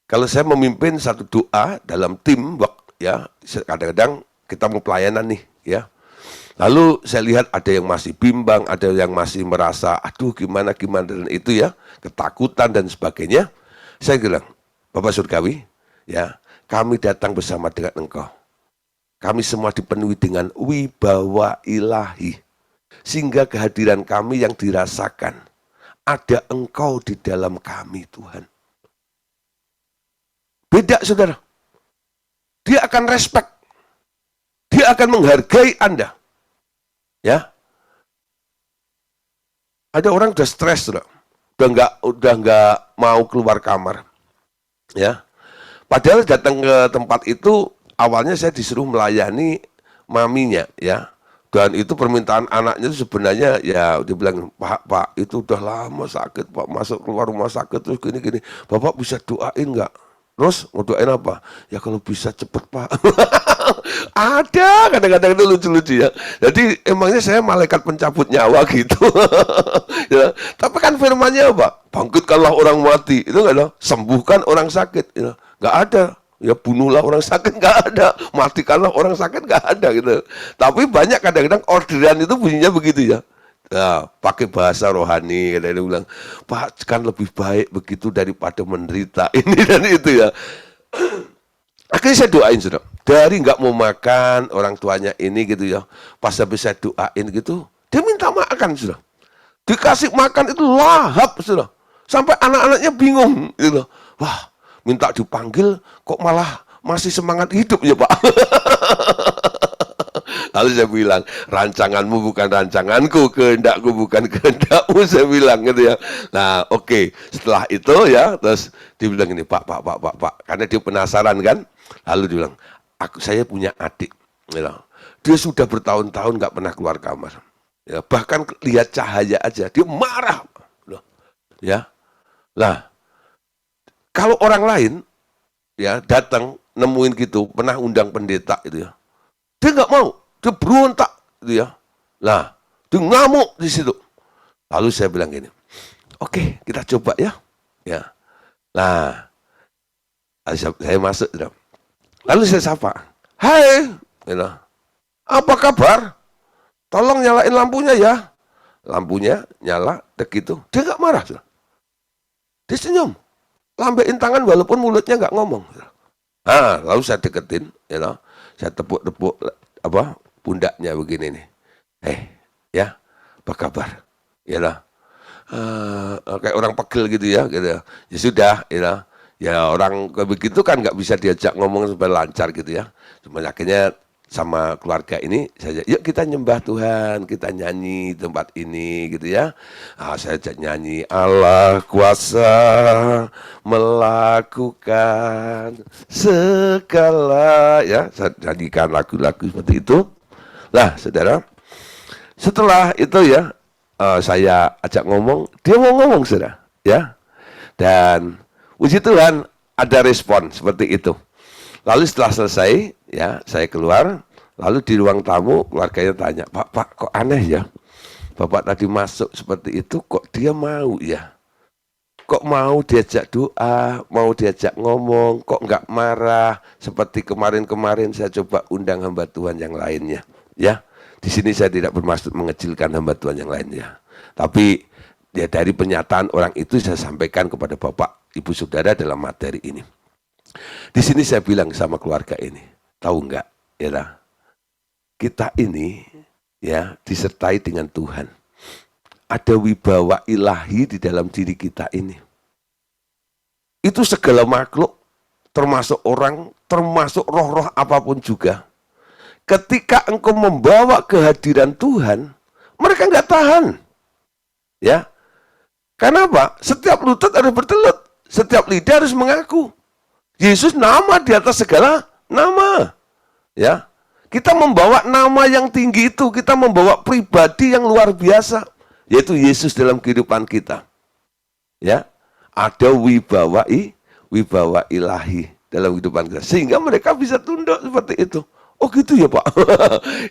Kalau saya memimpin satu doa dalam tim, ya, kadang-kadang kita mau pelayanan nih, ya. Lalu saya lihat ada yang masih bimbang, ada yang masih merasa, aduh gimana, dan itu ya, ketakutan dan sebagainya. Saya bilang, Bapak Surgawi, ya, kami datang bersama dengan engkau. Kami semua dipenuhi dengan wibawa ilahi. Sehingga kehadiran kami yang dirasakan, ada engkau di dalam kami Tuhan. Beda saudara. Dia akan respect. Dia akan menghargai Anda. Ya, ada orang udah stres, udah nggak mau keluar kamar, ya. Padahal datang ke tempat itu awalnya saya disuruh melayani maminya, ya. Dan itu permintaan anaknya itu sebenarnya ya dia bilang, Pak itu udah lama sakit, Pak masuk keluar rumah sakit terus gini, Bapak bisa doain nggak? Terus mau doain apa? Ya kalau bisa cepet Pak. Ada kadang-kadang itu lucu-lucu ya. Jadi emangnya saya malaikat pencabut nyawa gitu. Ya. Tapi kan firmannya apa? Bangkitkanlah orang mati. Itu enggak ada. Sembuhkan orang sakit. Ya. Enggak ada. Ya bunuhlah orang sakit, enggak ada. Matikanlah orang sakit, enggak ada gitu. Tapi banyak kadang-kadang orderan itu bunyinya begitu ya. Nah, pakai bahasa rohani, dia bilang, Pak kan lebih baik begitu daripada menderita ini dan itu ya. Akhirnya saya doain sudah, dari nggak mau makan orang tuanya ini gitu ya, pas habis saya doain gitu, dia minta makan sudah, dikasih makan itu lahap sudah, sampai anak-anaknya bingung gitu, wah minta dipanggil kok malah masih semangat hidup ya Pak. Lalu saya bilang, rancanganmu bukan rancanganku, kehendakku bukan kehendakmu, saya bilang gitu ya. Nah, oke. Setelah itu ya, terus dia bilang ini, Pak, karena dia penasaran kan. Lalu dia bilang, saya punya adik, gitu. Dia sudah bertahun-tahun nggak pernah keluar kamar. Ya, bahkan lihat cahaya aja, dia marah. Ya, nah, kalau orang lain ya datang nemuin gitu, pernah undang pendeta itu ya, dia nggak mau, dia berontak gitu ya. Nah, dia ngamuk di situ. Lalu saya bilang gini, oke, kita coba ya. Ya, nah, saya masuk. Lalu saya sapa, hai, gitu. Apa kabar? Tolong nyalain lampunya ya. Lampunya nyala, begitu. Dia nggak marah. Dia senyum. Lambein tangan walaupun mulutnya nggak ngomong. Nah, lalu saya deketin, saya tepuk-tepuk pundaknya begini nih. Ya, apa kabar? Kayak orang pegel gitu ya, gitu. Ya sudah, ya orang begitu kan nggak bisa diajak ngomong supaya lancar gitu ya. Cuma akhirnya sama keluarga ini saya, yuk kita nyembah Tuhan, kita nyanyi tempat ini gitu ya. Saya ajak nyanyi, Allah kuasa melakukan segala, ya saya nyanyikan lagu-lagu seperti itu. Lah saudara, setelah itu ya saya ajak ngomong, dia mau ngomong saudara, ya. Dan puji Tuhan ada respon seperti itu. Lalu setelah selesai, ya saya keluar, lalu di ruang tamu keluarganya tanya, Pak, kok aneh ya? Bapak tadi masuk seperti itu, kok dia mau ya? Kok mau diajak doa, mau diajak ngomong, kok nggak marah? Seperti kemarin-kemarin saya coba undang hamba Tuhan yang lainnya. Ya, di sini saya tidak bermaksud mengecilkan hamba Tuhan yang lainnya. Tapi ya dari pernyataan orang itu saya sampaikan kepada Bapak, Ibu Saudara dalam materi ini. Di sini saya bilang sama keluarga ini, tahu enggak, ya, kita ini ya disertai dengan Tuhan. Ada wibawa ilahi di dalam diri kita ini. Itu segala makhluk, termasuk orang, termasuk roh-roh apapun juga. Ketika engkau membawa kehadiran Tuhan, mereka enggak tahan. Ya, karena apa? Setiap lutut harus bertelut, setiap lidah harus mengaku. Yesus nama di atas segala nama. Ya. Kita membawa nama yang tinggi itu, kita membawa pribadi yang luar biasa, yaitu Yesus dalam kehidupan kita. Ya. Ada wibawa ilahi dalam kehidupan kita. Sehingga mereka bisa tunduk seperti itu. Oh gitu ya Pak?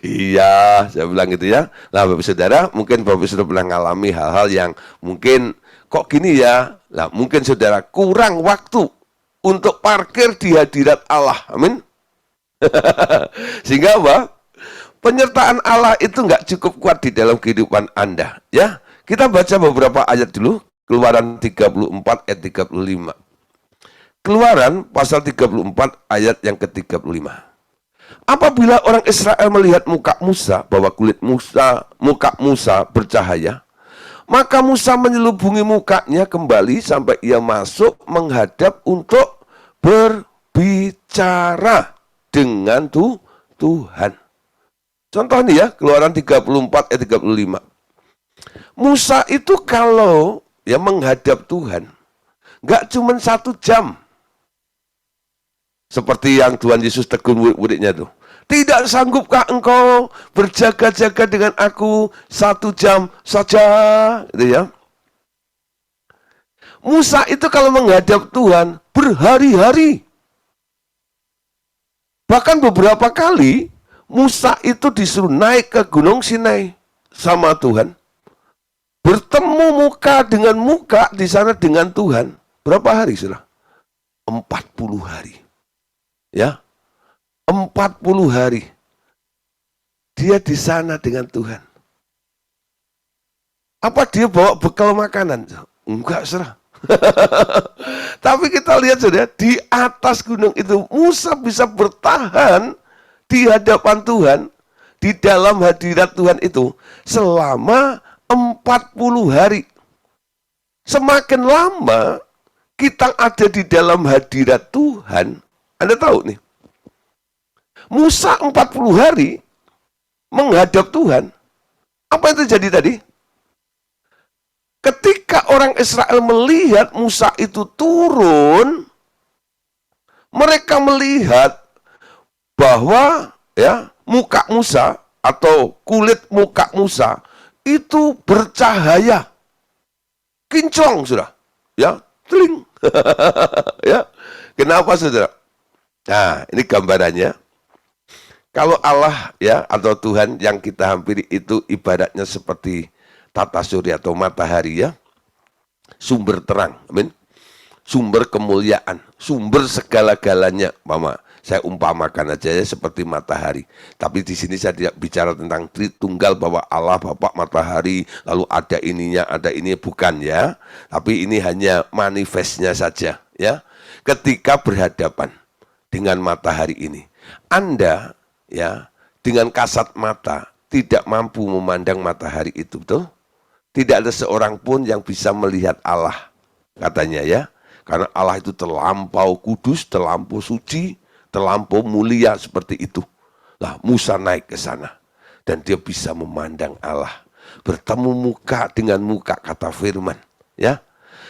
Iya, saya bilang gitu ya. Nah Bapak Saudara, mungkin Bapak Saudara pernah mengalami hal-hal yang mungkin kok gini ya. Nah mungkin Saudara kurang waktu untuk parkir di hadirat Allah, amin. Sehingga apa? Penyertaan Allah itu nggak cukup kuat di dalam kehidupan Anda. Ya, kita baca beberapa ayat dulu. Keluaran 34 ayat 35. Keluaran pasal 34 ayat yang ke-35. Apabila orang Israel melihat muka Musa, bahwa muka Musa bercahaya, maka Musa menyelubungi mukanya kembali sampai ia masuk menghadap untuk berbicara dengan Tuhan. Contoh nih ya, Keluaran 34 ayat 35. Musa itu kalau ya menghadap Tuhan, nggak cuma 1 jam. Seperti yang Tuhan Yesus tegur murid-muridnya tuh. Tidak sanggupkah engkau berjaga-jaga dengan aku 1 jam saja? Gitu ya. Musa itu kalau menghadap Tuhan berhari-hari. Bahkan beberapa kali Musa itu disuruh naik ke Gunung Sinai sama Tuhan. Bertemu muka dengan muka di sana dengan Tuhan. Berapa hari sudah? 40 hari. Ya. 40 hari dia di sana dengan Tuhan. Apa dia bawa bekal makanan? Enggak, serah. Tapi kita lihat saja di atas gunung itu Musa bisa bertahan di hadapan Tuhan, di dalam hadirat Tuhan itu selama 40 hari. Semakin lama kita ada di dalam hadirat Tuhan, Anda tahu nih, Musa 40 hari menghadap Tuhan, apa yang terjadi tadi? Ketika orang Israel melihat Musa itu turun, mereka melihat bahwa ya muka Musa atau kulit muka Musa itu bercahaya, kinclong sudah, ya, teling, ya. Kenapa saudara? Nah, ini gambarannya. Kalau Allah ya atau Tuhan yang kita hampiri itu ibaratnya seperti tata surya atau matahari ya, sumber terang, amin, sumber kemuliaan, sumber segala-galanya, mama. Saya umpamakan aja ya seperti matahari. Tapi di sini saya tidak bicara tentang Tritunggal bahwa Allah Bapa matahari, lalu ada ininya, ada ini, bukan ya. Tapi ini hanya manifestnya saja ya. Ketika berhadapan dengan matahari ini, Anda ya dengan kasat mata tidak mampu memandang matahari itu, betul? Tidak ada seorang pun yang bisa melihat Allah, katanya ya. Karena Allah itu terlampau kudus, terlampau suci, terlampau mulia seperti itu. Lah Musa naik ke sana dan dia bisa memandang Allah, bertemu muka dengan muka, kata firman ya.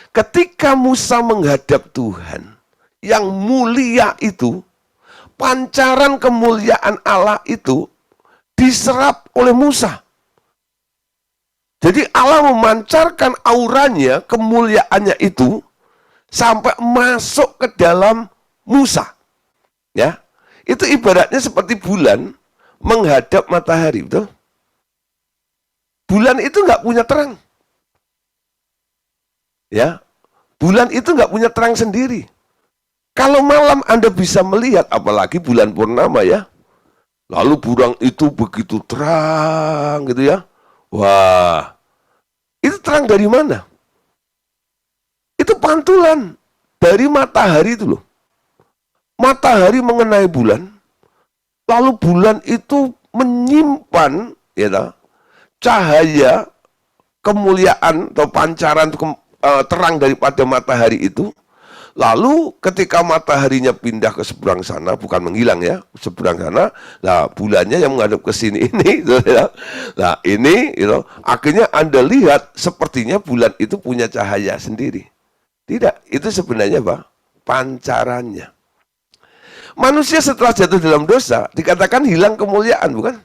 Ketika Musa menghadap Tuhan yang mulia itu, pancaran kemuliaan Allah itu diserap oleh Musa. Jadi Allah memancarkan auranya, kemuliaannya itu sampai masuk ke dalam Musa. Ya, itu ibaratnya seperti bulan menghadap matahari, betul? Bulan itu nggak punya terang. Ya, bulan itu nggak punya terang sendiri. Kalau malam Anda bisa melihat, apalagi bulan purnama ya, lalu bulan itu begitu terang gitu ya. Wah, itu terang dari mana? Itu pantulan dari matahari itu loh. Matahari mengenai bulan, lalu bulan itu menyimpan ya, cahaya kemuliaan atau pancaran terang daripada matahari itu. Lalu ketika mataharinya pindah ke seberang sana, bukan menghilang ya, seberang sana, nah bulannya yang menghadap ke sini ini, ya. Nah ini, akhirnya Anda lihat sepertinya bulan itu punya cahaya sendiri. Tidak, itu sebenarnya apa? Pancarannya. Manusia setelah jatuh dalam dosa dikatakan hilang kemuliaan, bukan?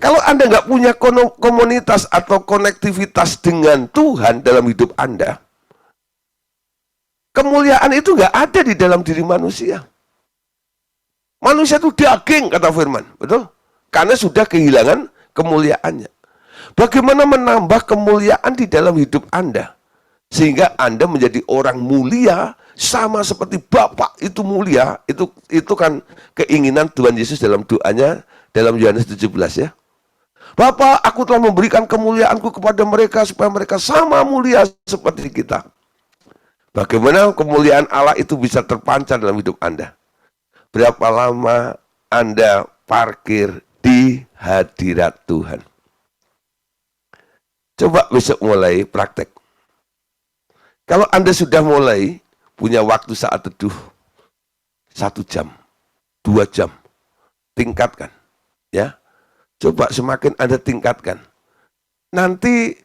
Kalau Anda nggak punya komunitas atau konektivitas dengan Tuhan dalam hidup Anda, kemuliaan itu nggak ada di dalam diri manusia. Manusia itu daging, kata firman, betul? Karena sudah kehilangan kemuliaannya. Bagaimana menambah kemuliaan di dalam hidup Anda? Sehingga Anda menjadi orang mulia, sama seperti Bapak itu mulia. Itu kan keinginan Tuhan Yesus dalam doanya, dalam Yohanes 17 ya. Bapa, aku telah memberikan kemuliaanku kepada mereka, supaya mereka sama mulia seperti kita. Bagaimana kemuliaan Allah itu bisa terpancar dalam hidup Anda? Berapa lama Anda parkir di hadirat Tuhan? Coba besok mulai praktek. Kalau Anda sudah mulai punya waktu saat teduh 1 jam, 2 jam, tingkatkan. Ya, coba semakin Anda tingkatkan, nanti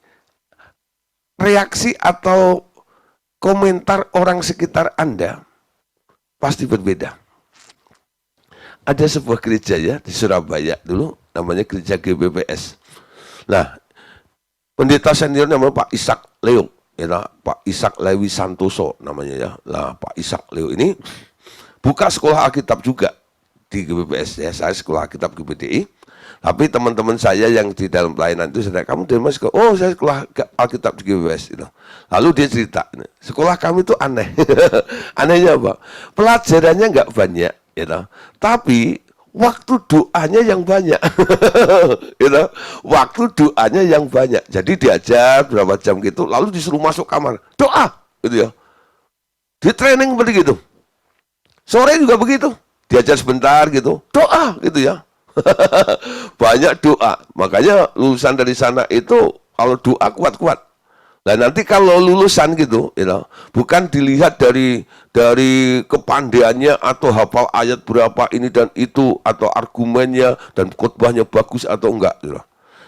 reaksi atau komentar orang sekitar Anda pasti berbeda. Ada sebuah gereja ya di Surabaya dulu, namanya gereja GBPS. Nah, pendeta senior namanya Pak Ishak Leo, ya, Pak Ishak Lewi Santoso namanya ya. Nah, Pak Ishak Leo ini buka sekolah Alkitab juga di GBPS ya. Saya sekolah Alkitab GBDI. Tapi teman-teman saya yang di dalam pelayanan itu, saya, kamu dari mana sekolah? Oh, saya sekolah Alkitab di GBPS. Gitu. Lalu dia cerita, sekolah kami itu aneh. Anehnya apa? Pelajarannya nggak banyak, gitu. Tapi waktu doanya yang banyak. Gitu. Waktu doanya yang banyak. Jadi diajar berapa jam gitu, lalu disuruh masuk kamar. Doa, gitu ya. Di training seperti gitu. Sore juga begitu. Diajar sebentar gitu. Doa, gitu ya. Banyak doa. Makanya lulusan dari sana itu kalau doa kuat-kuat. Nah nanti kalau lulusan gitu, bukan dilihat dari kepandaiannya atau hafal ayat berapa ini dan itu atau argumennya dan khotbahnya bagus atau enggak,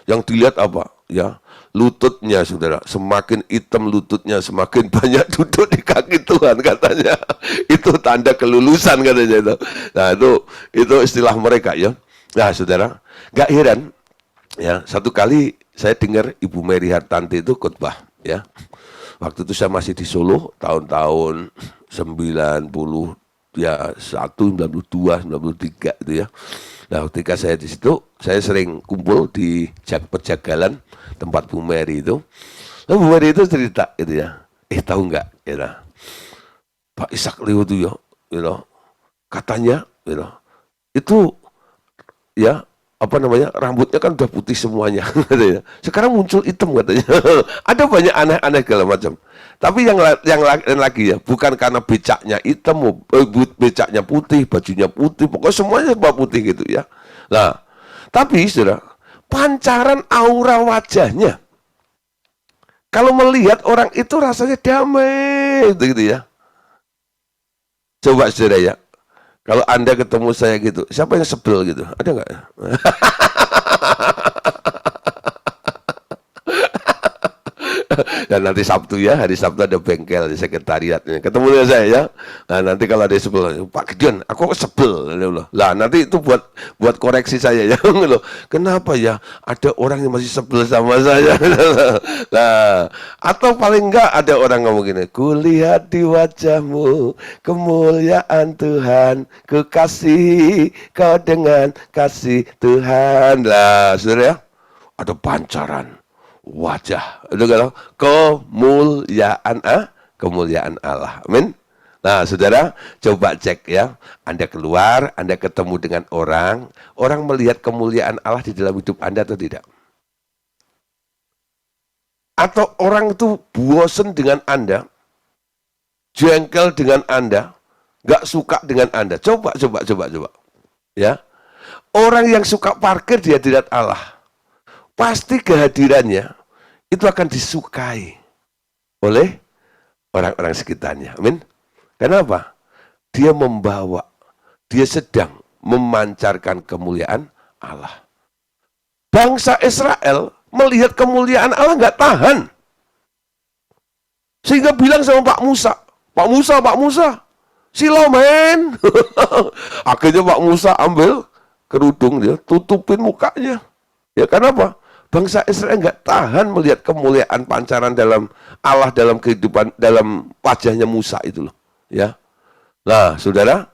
Yang dilihat apa? Ya, lututnya, saudara. Semakin hitam lututnya, semakin banyak duduk di kaki Tuhan katanya. Itu tanda kelulusan katanya itu. Nah itu istilah mereka ya. Nah saudara, nggak heran ya. Satu kali saya dengar Ibu Mary Hartanti itu khotbah ya. Waktu itu saya masih di Solo tahun-tahun 90 ya 92, 93 itu ya. Nah, ketika saya di situ, saya sering kumpul di Perjagalan tempat Bu Mary itu. Lalu Bu Mary itu cerita gitu ya. Tahu nggak? Pak Ishak Leo itu katanya, itu ya apa namanya rambutnya kan udah putih semuanya katanya. Sekarang muncul hitam katanya. Ada banyak aneh-aneh segala macam. Tapi yang lain lagi ya, bukan karena becaknya hitam, becaknya putih, bajunya putih, pokoknya semuanya serba putih gitu ya. Nah, tapi saudara, pancaran aura wajahnya, kalau melihat orang itu rasanya damai gitu ya. Coba saudara ya, kalau Anda ketemu saya gitu, siapa yang sebel gitu? Ada nggak? Dan nanti Sabtu ya, hari Sabtu ada bengkel di sekretariatnya. Ketemu dengan saya ya. Nah nanti kalau ada sebel, Pak Gideon, aku sebel. Lah nanti itu buat koreksi saya ya. Kenapa ya ada orang yang masih sebel sama saya? Nah, atau paling enggak ada orang ngomong gini, kulihat di wajahmu kemuliaan Tuhan, kekasih kau dengan kasih Tuhan. Lah, saudara ya, ada pancaran wajah itu kalau kemuliaan Allah. Amin. Nah, saudara, coba cek ya. Anda keluar, Anda ketemu dengan orang melihat kemuliaan Allah di dalam hidup Anda atau tidak? Atau orang itu bosan dengan Anda, jengkel dengan Anda, nggak suka dengan Anda. Coba. Ya. Orang yang suka parkir di hadirat Allah, pasti kehadirannya itu akan disukai oleh orang-orang sekitarnya. Amin. Kenapa? Dia sedang memancarkan kemuliaan Allah. Bangsa Israel melihat kemuliaan Allah nggak tahan. Sehingga bilang sama Pak Musa, silau men. Akhirnya Pak Musa ambil kerudung dia, tutupin mukanya. Ya kenapa? Bangsa Israel nggak tahan melihat kemuliaan pancaran dalam Allah dalam kehidupan, dalam wajahnya Musa itu loh. Ya. Nah, saudara,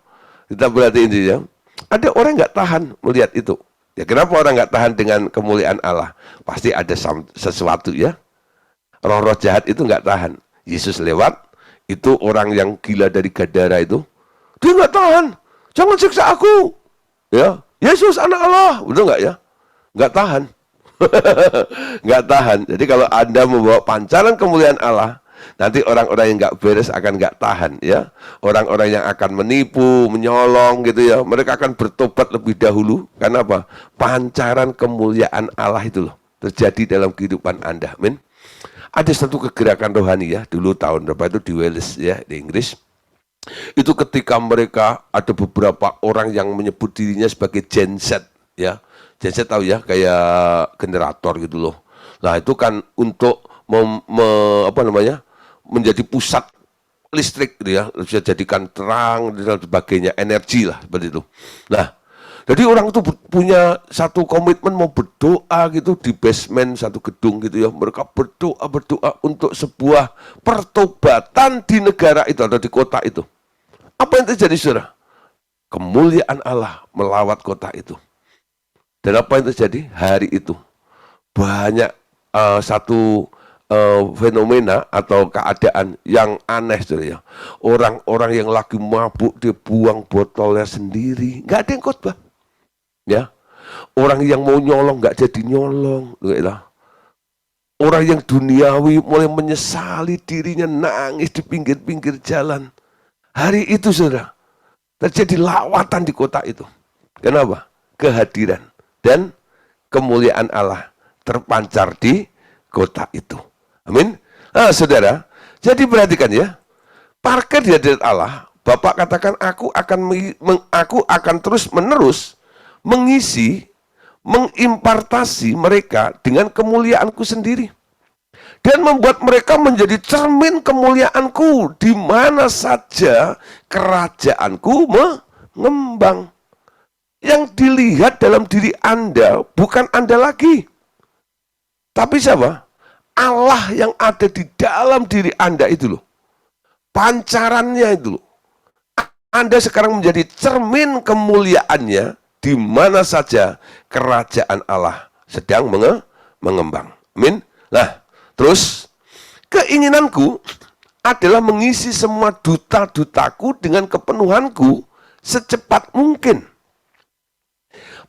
kita perhatiin ya. Ada orang nggak tahan melihat itu. Ya kenapa orang nggak tahan dengan kemuliaan Allah? Pasti ada sesuatu ya. Roh-roh jahat itu nggak tahan. Yesus lewat, itu orang yang gila dari Gadara itu, dia nggak tahan. Jangan siksa aku. Ya, Yesus anak Allah, betul nggak ya? Nggak tahan. Nggak tahan. Jadi kalau Anda membawa pancaran kemuliaan Allah, nanti orang-orang yang nggak beres akan nggak tahan ya. Orang-orang yang akan menipu, menyolong gitu ya, mereka akan bertobat lebih dahulu. Karena apa? Pancaran kemuliaan Allah itu loh terjadi dalam kehidupan Anda. Amin. Ada satu kegerakan rohani ya, dulu tahun berapa itu di Wales ya, di Inggris. Itu ketika mereka ada beberapa orang yang menyebut dirinya sebagai genset ya. Genset tahu ya, kayak generator gitu loh. Nah itu kan untuk menjadi pusat listrik gitu ya, bisa jadikan terang dan sebagainya, energi lah seperti itu. Nah, jadi orang itu punya satu komitmen mau berdoa gitu di basement satu gedung gitu ya. Mereka berdoa untuk sebuah pertobatan di negara itu atau di kota itu. Apa yang terjadi saudara? Kemuliaan Allah melawat kota itu. Dan apa yang terjadi? Hari itu banyak satu fenomena atau keadaan yang aneh saudara ya. Orang-orang yang lagi mabuk dia buang botolnya sendiri, nggak ada yang khotbah. Ya, orang yang mau nyolong nggak jadi nyolong, gitu. Orang yang duniawi mulai menyesali dirinya, nangis di pinggir-pinggir jalan. Hari itu saudara, terjadi lawatan di kota itu. Kenapa? Kehadiran dan kemuliaan Allah terpancar di kota itu. Amin. Saudara, jadi perhatikan ya, parkir di hadirat Allah, Bapak katakan aku akan terus menerus mengisi, mengimpartasi mereka dengan kemuliaanku sendiri. Dan membuat mereka menjadi cermin kemuliaanku di mana saja kerajaanku mengembang. Yang dilihat dalam diri Anda bukan Anda lagi, tapi siapa? Allah yang ada di dalam diri Anda itu loh. Pancarannya itu loh. Anda sekarang menjadi cermin kemuliaannya di mana saja kerajaan Allah sedang mengembang. Amin. Nah, terus keinginanku adalah mengisi semua duta-dutaku dengan kepenuhanku secepat mungkin.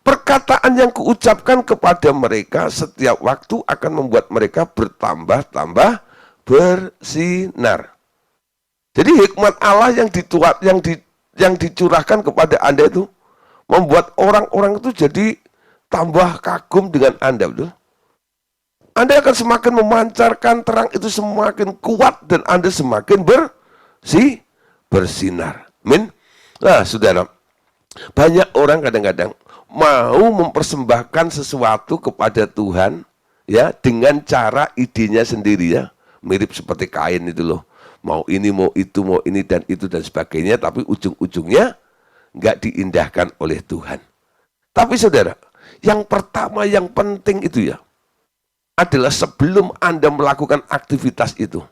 Perkataan yang kuucapkan kepada mereka setiap waktu akan membuat mereka bertambah-tambah bersinar. Jadi hikmat Allah yang dicurahkan kepada Anda itu membuat orang-orang itu jadi tambah kagum dengan Anda, betul? Anda akan semakin memancarkan terang itu semakin kuat dan Anda semakin bersinar. Amin. Nah, saudara, banyak orang kadang-kadang mau mempersembahkan sesuatu kepada Tuhan ya dengan cara idenya sendiri ya, mirip seperti Kain itu loh, mau ini mau itu dan itu dan sebagainya, tapi ujung-ujungnya nggak diindahkan oleh Tuhan. Tapi saudara, yang pertama yang penting itu ya adalah sebelum Anda melakukan aktivitas itu,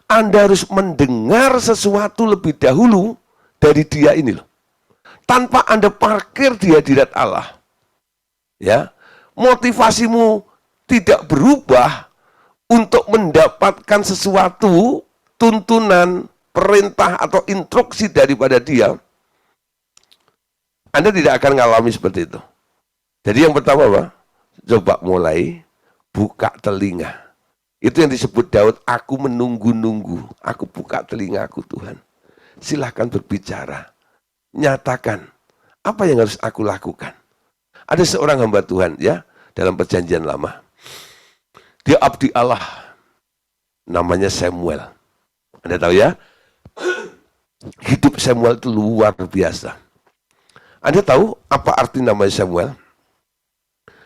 Anda harus mendengar sesuatu lebih dahulu dari dia ini loh. Tanpa Anda parkir di hadirat Allah, ya, motivasimu tidak berubah untuk mendapatkan sesuatu, tuntunan, perintah atau instruksi daripada dia, Anda tidak akan mengalami seperti itu. Jadi yang pertama apa? Coba mulai buka telinga. Itu yang disebut Daud, aku menunggu-nunggu, aku buka telingaku Tuhan. Silahkan berbicara. Nyatakan apa yang harus aku lakukan. Ada seorang hamba Tuhan ya dalam perjanjian lama. Dia abdi Allah, namanya Samuel. Anda tahu ya, hidup Samuel itu luar biasa. Anda tahu apa arti namanya Samuel?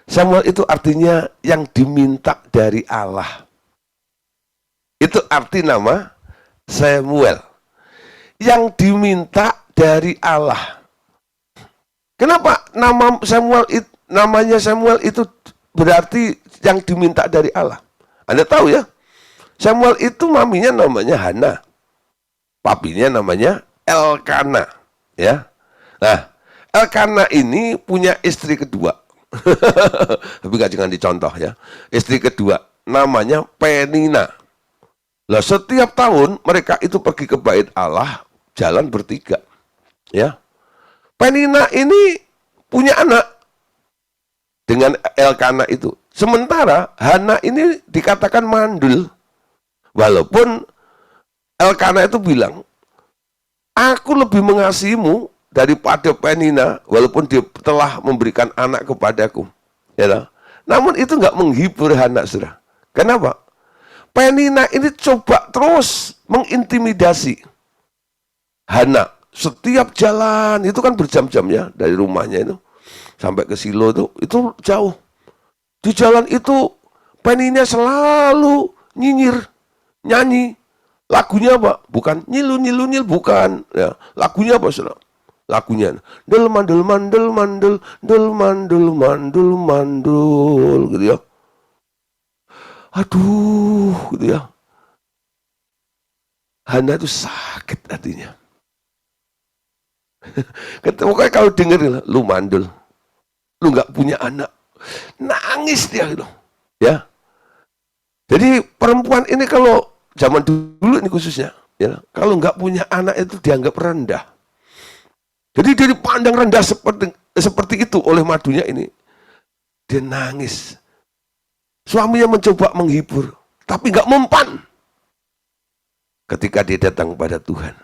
Samuel itu artinya yang diminta dari Allah. Itu arti nama Samuel, yang diminta dari Allah. Kenapa namanya Samuel itu berarti yang diminta dari Allah? Anda tahu ya, Samuel itu maminya namanya Hana, papinya namanya Elkana, ya. Nah, Elkana ini punya istri kedua, tapi gak jangan dicontoh ya. Istri kedua namanya Penina. Lah setiap tahun mereka itu pergi ke bait Allah, jalan bertiga, ya. Penina ini punya anak dengan Elkana itu. Sementara Hana ini dikatakan mandul. Walaupun Elkana itu bilang, aku lebih mengasihimu daripada Penina, walaupun dia telah memberikan anak kepadaku. Ya, namun itu nggak menghibur Hana, saudara. Kenapa? Penina ini coba terus mengintimidasi Hana. Setiap jalan itu kan berjam-jam ya, dari rumahnya itu sampai ke Silo itu jauh. Di jalan itu Penina selalu nyinyir, nyanyi. Lagunya apa? Bukan nyilu, bukan. Ya, lagunya apa, saudara? Lagunya del mandul gitu ya. Aduh, gitu ya. Hana itu sakit hatinya. Pokoknya kalau dengerin, lu mandul, lu nggak punya anak, nangis dia gitu, ya. Jadi perempuan ini kalau zaman dulu ini khususnya, ya, kalau nggak punya anak itu dianggap rendah. Jadi dia dipandang rendah seperti itu oleh madunya ini. Dia nangis. Suaminya mencoba menghibur, tapi nggak mempan. Ketika dia datang kepada Tuhan,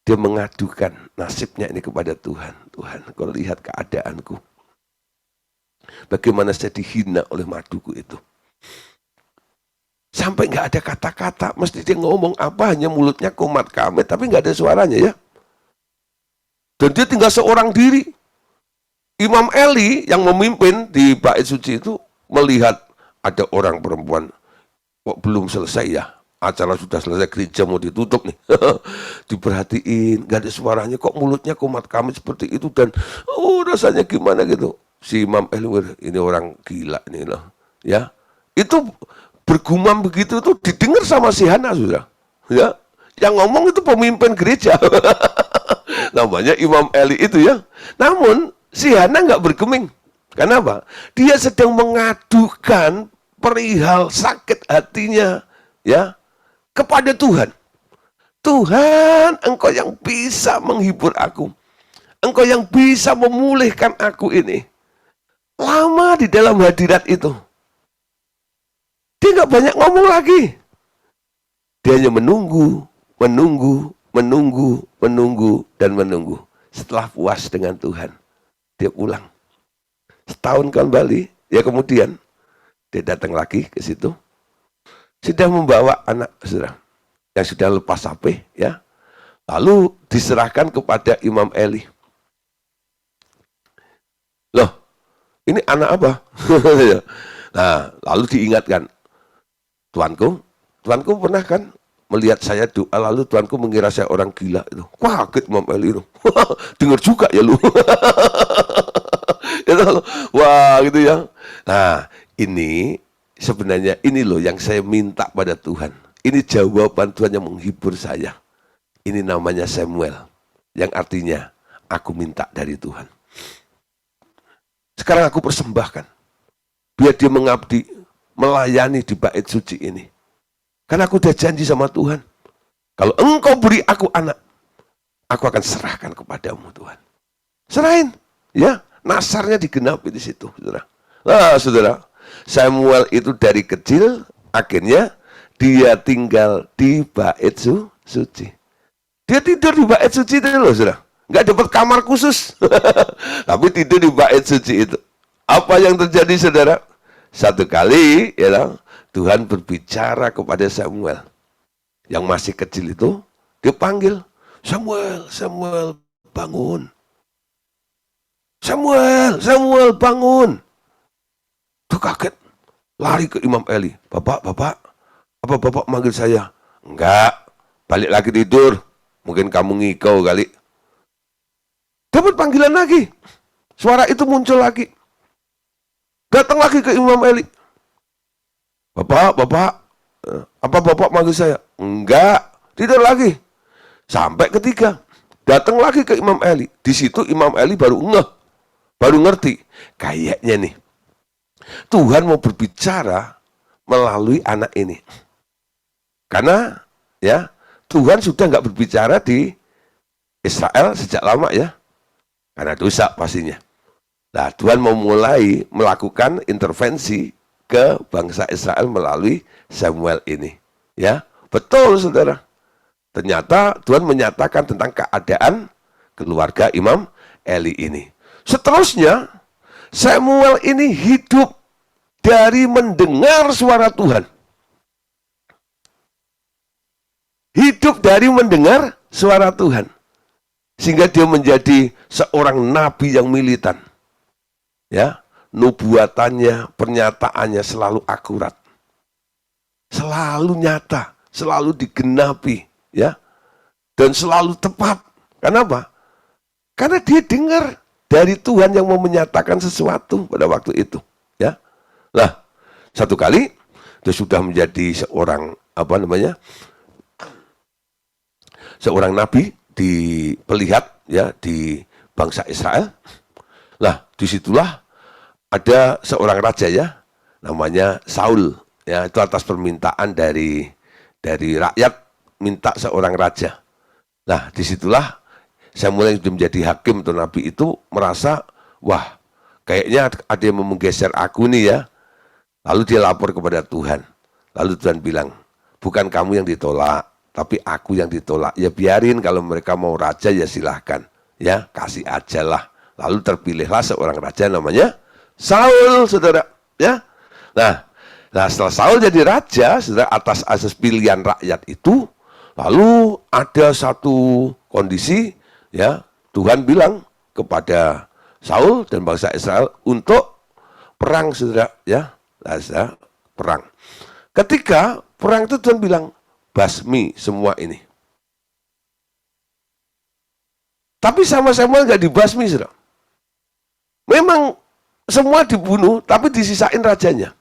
dia mengadukan nasibnya ini kepada Tuhan. Tuhan, kau lihat keadaanku. Bagaimana saya dihina oleh maduku itu. Sampai nggak ada kata-kata, mesti dia ngomong apa, hanya mulutnya komat kamit, tapi nggak ada suaranya ya. Dan dia tinggal seorang diri. Imam Eli yang memimpin di bait suci itu melihat ada orang perempuan, kok belum selesai ya, acara sudah selesai, gereja mau ditutup nih. Diperhatiin, nggak ada suaranya, kok mulutnya komat kamit seperti itu, dan rasanya gimana gitu. Si Imam Eli, ini orang gila nih loh, ya. Itu bergumam begitu tuh didengar sama si Hana, sudah, ya. Yang ngomong itu pemimpin gereja. Namanya Imam Eli itu ya. Namun si Hana nggak bergeming. Kenapa? Dia sedang mengadukan perihal sakit hatinya ya kepada Tuhan. Tuhan, Engkau yang bisa menghibur aku. Engkau yang bisa memulihkan aku ini. Lama di dalam hadirat itu. Dia nggak banyak ngomong lagi. Dia hanya menunggu, dan menunggu. Setelah puas dengan Tuhan, dia pulang. Setahun kembali, ya kemudian dia datang lagi ke situ. Sudah membawa anak saudara yang sudah lepas sapeh, ya. Lalu diserahkan kepada Imam Eli. Loh, ini anak apa? Nah, lalu diingatkan, Tuanku pernah kan melihat saya doa, lalu Tuanku mengira saya orang gila itu. Kaget Imam Eli itu. Dengar juga ya lu. Wah gitu ya. Nah, ini sebenarnya ini loh yang saya minta pada Tuhan. Ini jawaban Tuhan yang menghibur saya. Ini namanya Samuel, yang artinya aku minta dari Tuhan. Sekarang aku persembahkan, biar dia mengabdi, melayani di bait suci ini. Karena aku udah janji sama Tuhan, kalau Engkau beri aku anak, aku akan serahkan kepadamu Tuhan. Serahin, ya. Nasarnya digenapi di situ, saudara. Nah, saudara, Samuel itu dari kecil, akhirnya dia tinggal di bait suci. Dia tidur di bait suci itu loh, saudara. Nggak dapat kamar khusus, tapi tidur di bait suci itu. Apa yang terjadi, saudara? Satu kali, ya, Tuhan berbicara kepada Samuel yang masih kecil itu. Dia panggil, Samuel, Samuel, bangun. Samuel, bangun. Tuh kaget, lari ke Imam Eli. Bapak, apa Bapak manggil saya? Enggak, balik lagi tidur. Mungkin kamu ngikau kali. Dapat panggilan lagi. Suara itu muncul lagi. Datang lagi ke Imam Eli. Bapak, apa Bapak manggil saya? Enggak, tidur lagi. Sampai ketiga, datang lagi ke Imam Eli. Di situ Imam Eli baru ngerti, kayaknya nih Tuhan mau berbicara melalui anak ini. Karena ya Tuhan sudah nggak berbicara di Israel sejak lama ya, karena dosa pastinya. Nah, Tuhan mau mulai melakukan intervensi ke bangsa Israel melalui Samuel ini. Ya, betul saudara. Ternyata Tuhan menyatakan tentang keadaan keluarga Imam Eli ini. Seterusnya, Samuel ini hidup dari mendengar suara Tuhan. Hidup dari mendengar suara Tuhan. Sehingga dia menjadi seorang nabi yang militan. Ya, nubuatannya, pernyataannya selalu akurat. Selalu nyata, selalu digenapi, ya. Dan selalu tepat. Kenapa? Karena dia dengar dari Tuhan yang mau menyatakan sesuatu pada waktu itu, ya. Nah, satu kali dia sudah menjadi seorang seorang nabi dipelihat ya di bangsa Israel. Nah, disitulah ada seorang raja ya, namanya Saul. Ya, itu atas permintaan dari rakyat minta seorang raja. Nah, disitulah Samuel yang sudah menjadi hakim atau nabi itu merasa, wah, kayaknya ada yang mau menggeser aku nih ya. Lalu dia lapor kepada Tuhan. Lalu Tuhan bilang, bukan kamu yang ditolak, tapi aku yang ditolak. Ya biarin, kalau mereka mau raja ya silahkan. Ya, kasih aja lah. Lalu terpilihlah seorang raja namanya Saul, saudara. Ya. Nah, Nah, setelah Saul jadi raja, saudara, atas asas pilihan rakyat itu, lalu ada satu kondisi, ya, Tuhan bilang kepada Saul dan bangsa Israel untuk perang, saudara, ya, saudara, perang. Ketika perang itu Tuhan bilang, basmi semua ini. Tapi sama Samuel nggak dibasmi, saudara. Memang semua dibunuh, tapi disisain rajanya.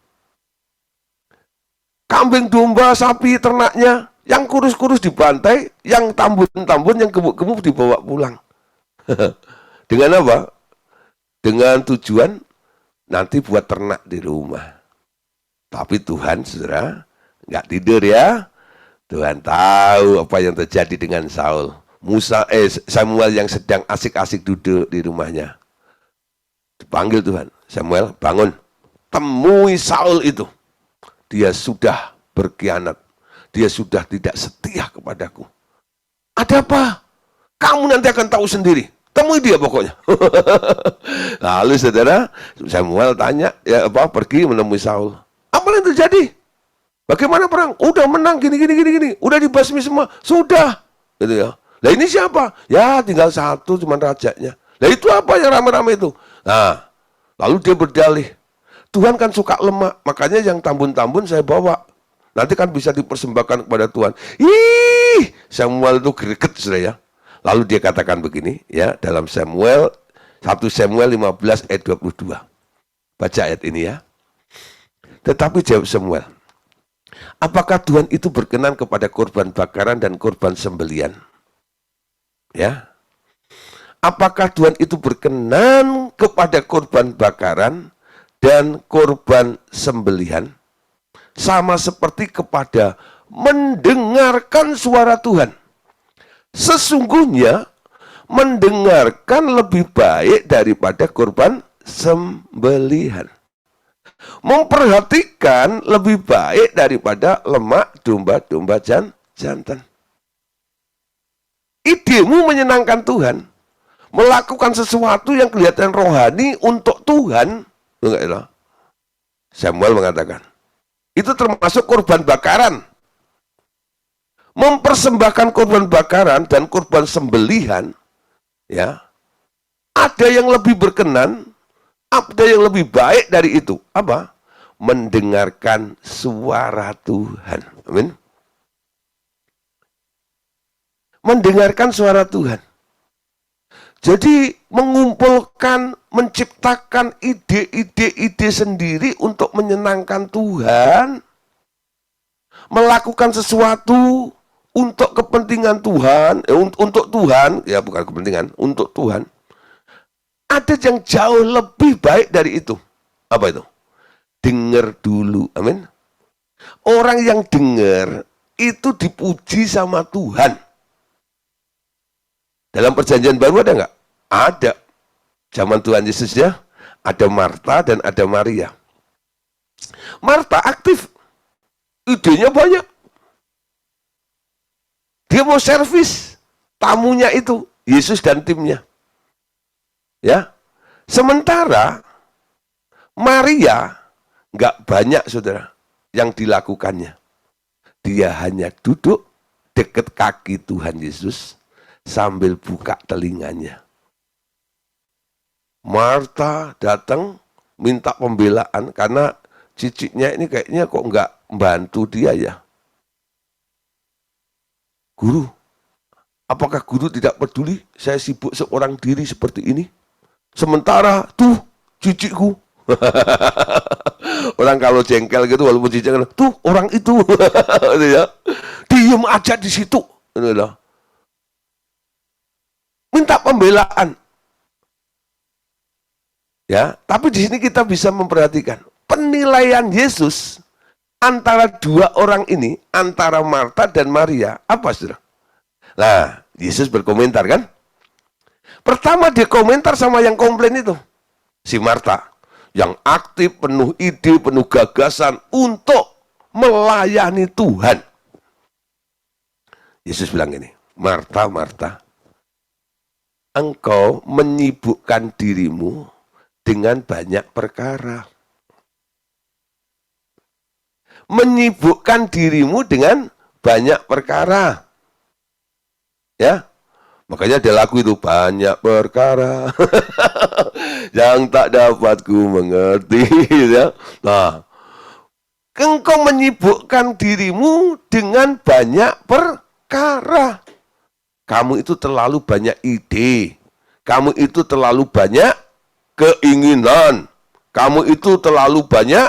Kambing, domba, sapi, ternaknya, yang kurus-kurus dibantai, yang tambun-tambun, yang gemuk-gemuk dibawa pulang. Dengan apa? Dengan tujuan nanti buat ternak di rumah. Tapi Tuhan, saudara, nggak tidur ya. Tuhan tahu apa yang terjadi dengan Saul. Samuel yang sedang asik-asik duduk di rumahnya. Dipanggil Tuhan, Samuel, bangun. Temui Saul itu. Dia sudah berkhianat. Dia sudah tidak setia kepadaku. Ada apa? Kamu nanti akan tahu sendiri. Temui dia pokoknya. Lalu saudara, Samuel tanya, ya apa, pergi menemui Saul. Apa yang terjadi? Bagaimana perang? Udah menang, gini. Udah dibasmi semua. Sudah. Gitu ya. Lah ini siapa? Ya tinggal satu, cuman rajanya. Lah itu apa yang rame-rame itu? Nah, lalu dia berdalih. Tuhan kan suka lemak, makanya yang tambun-tambun saya bawa. Nanti kan bisa dipersembahkan kepada Tuhan. Ih, Samuel itu greget, saudara ya. Lalu dia katakan begini, ya, dalam 1 Samuel 15 ayat 22. Baca ayat ini ya. Tetapi jawab Samuel, apakah Tuhan itu berkenan kepada korban bakaran dan korban sembelian? Ya. Apakah Tuhan itu berkenan kepada korban bakaran dan korban sembelihan, sama seperti kepada mendengarkan suara Tuhan? Sesungguhnya mendengarkan lebih baik daripada korban sembelihan. Memperhatikan lebih baik daripada lemak domba-domba jantan. Idemu menyenangkan Tuhan, melakukan sesuatu yang kelihatan rohani untuk Tuhan. Samuel mengatakan, itu termasuk korban bakaran. Mempersembahkan korban bakaran dan korban sembelihan, ya, ada yang lebih berkenan, ada yang lebih baik dari itu. Apa? Mendengarkan suara Tuhan. Amin. Mendengarkan suara Tuhan. Jadi mengumpulkan, menciptakan ide-ide sendiri untuk menyenangkan Tuhan, melakukan sesuatu untuk kepentingan Tuhan, untuk Tuhan, ya bukan kepentingan, untuk Tuhan. Ada yang jauh lebih baik dari itu. Apa itu? Dengar dulu, amin. Orang yang dengar itu dipuji sama Tuhan. Dalam perjanjian baru ada nggak? Ada. Zaman Tuhan Yesus ya, ada Marta dan ada Maria. Marta aktif, idenya banyak. Dia mau servis tamunya itu, Yesus dan timnya. Ya, sementara Maria nggak banyak, saudara, yang dilakukannya. Dia hanya duduk dekat kaki Tuhan Yesus sambil buka telinganya. Marta datang minta pembelaan karena cicitnya ini kayaknya kok nggak membantu dia ya. Guru, apakah guru tidak peduli saya sibuk seorang diri seperti ini? Sementara tuh cicitku. Orang kalau jengkel gitu walaupun jengkel, tuh orang itu. Ya. Diem aja di situ. Minta pembelaan. Ya, tapi di sini kita bisa memperhatikan penilaian Yesus antara dua orang ini, antara Marta dan Maria, apa saudara? Nah, Yesus berkomentar kan? Pertama dia komentar sama yang komplain itu, si Marta, yang aktif, penuh ide, penuh gagasan untuk melayani Tuhan. Yesus bilang gini, Marta, Marta, engkau menyibukkan dirimu dengan banyak perkara. menyibukkan dirimu dengan banyak perkara. Ya, makanya ada lagu itu, banyak perkara yang tak dapat ku mengerti. Ya. Nah, engkau menyibukkan dirimu dengan banyak perkara. Kamu itu terlalu banyak ide. Kamu itu terlalu banyak keinginan. Kamu itu terlalu banyak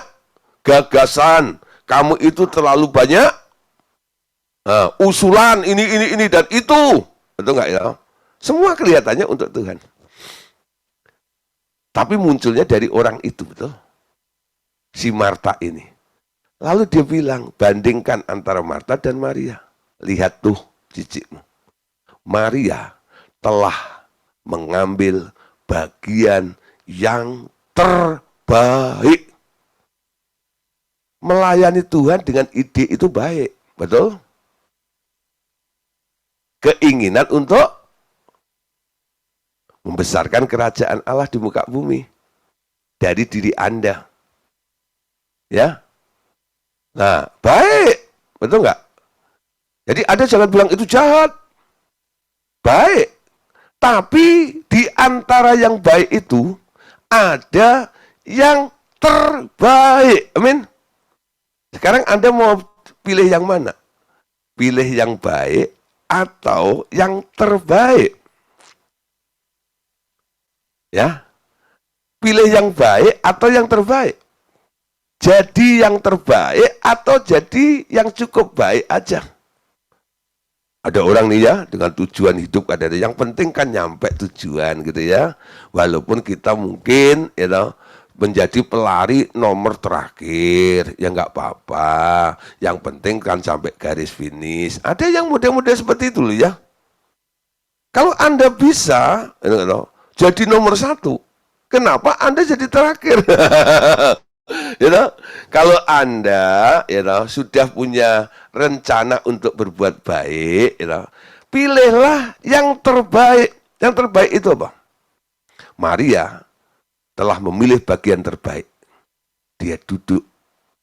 gagasan. Kamu itu terlalu banyak usulan ini dan itu. Betul nggak ya? Semua kelihatannya untuk Tuhan. Tapi munculnya dari orang itu, betul? Si Marta ini. Lalu dia bilang, bandingkan antara Marta dan Maria. Lihat tuh cicikmu. Maria telah mengambil bagian yang terbaik. Melayani Tuhan dengan ide itu baik, betul? Keinginan untuk membesarkan kerajaan Allah di muka bumi dari diri Anda. Ya. Nah, baik. Betul nggak? Jadi Anda jangan bilang itu jahat. Baik. Tapi di antara yang baik itu ada yang terbaik. Amin. Sekarang Anda mau pilih yang mana? Pilih yang baik atau yang terbaik? Ya. Pilih yang baik atau yang terbaik? Jadi yang terbaik atau jadi yang cukup baik aja? Ada orang nih ya, dengan tujuan hidup ada yang penting kan nyampe tujuan gitu ya. Walaupun kita mungkin menjadi pelari nomor terakhir, ya nggak apa-apa. Yang penting kan sampai garis finish. Ada yang model-model seperti itu loh ya. Kalau Anda bisa jadi nomor 1, kenapa Anda jadi terakhir? Kalau Anda sudah punya rencana untuk berbuat baik, pilihlah yang terbaik. Yang terbaik itu apa? Maria telah memilih bagian terbaik. Dia duduk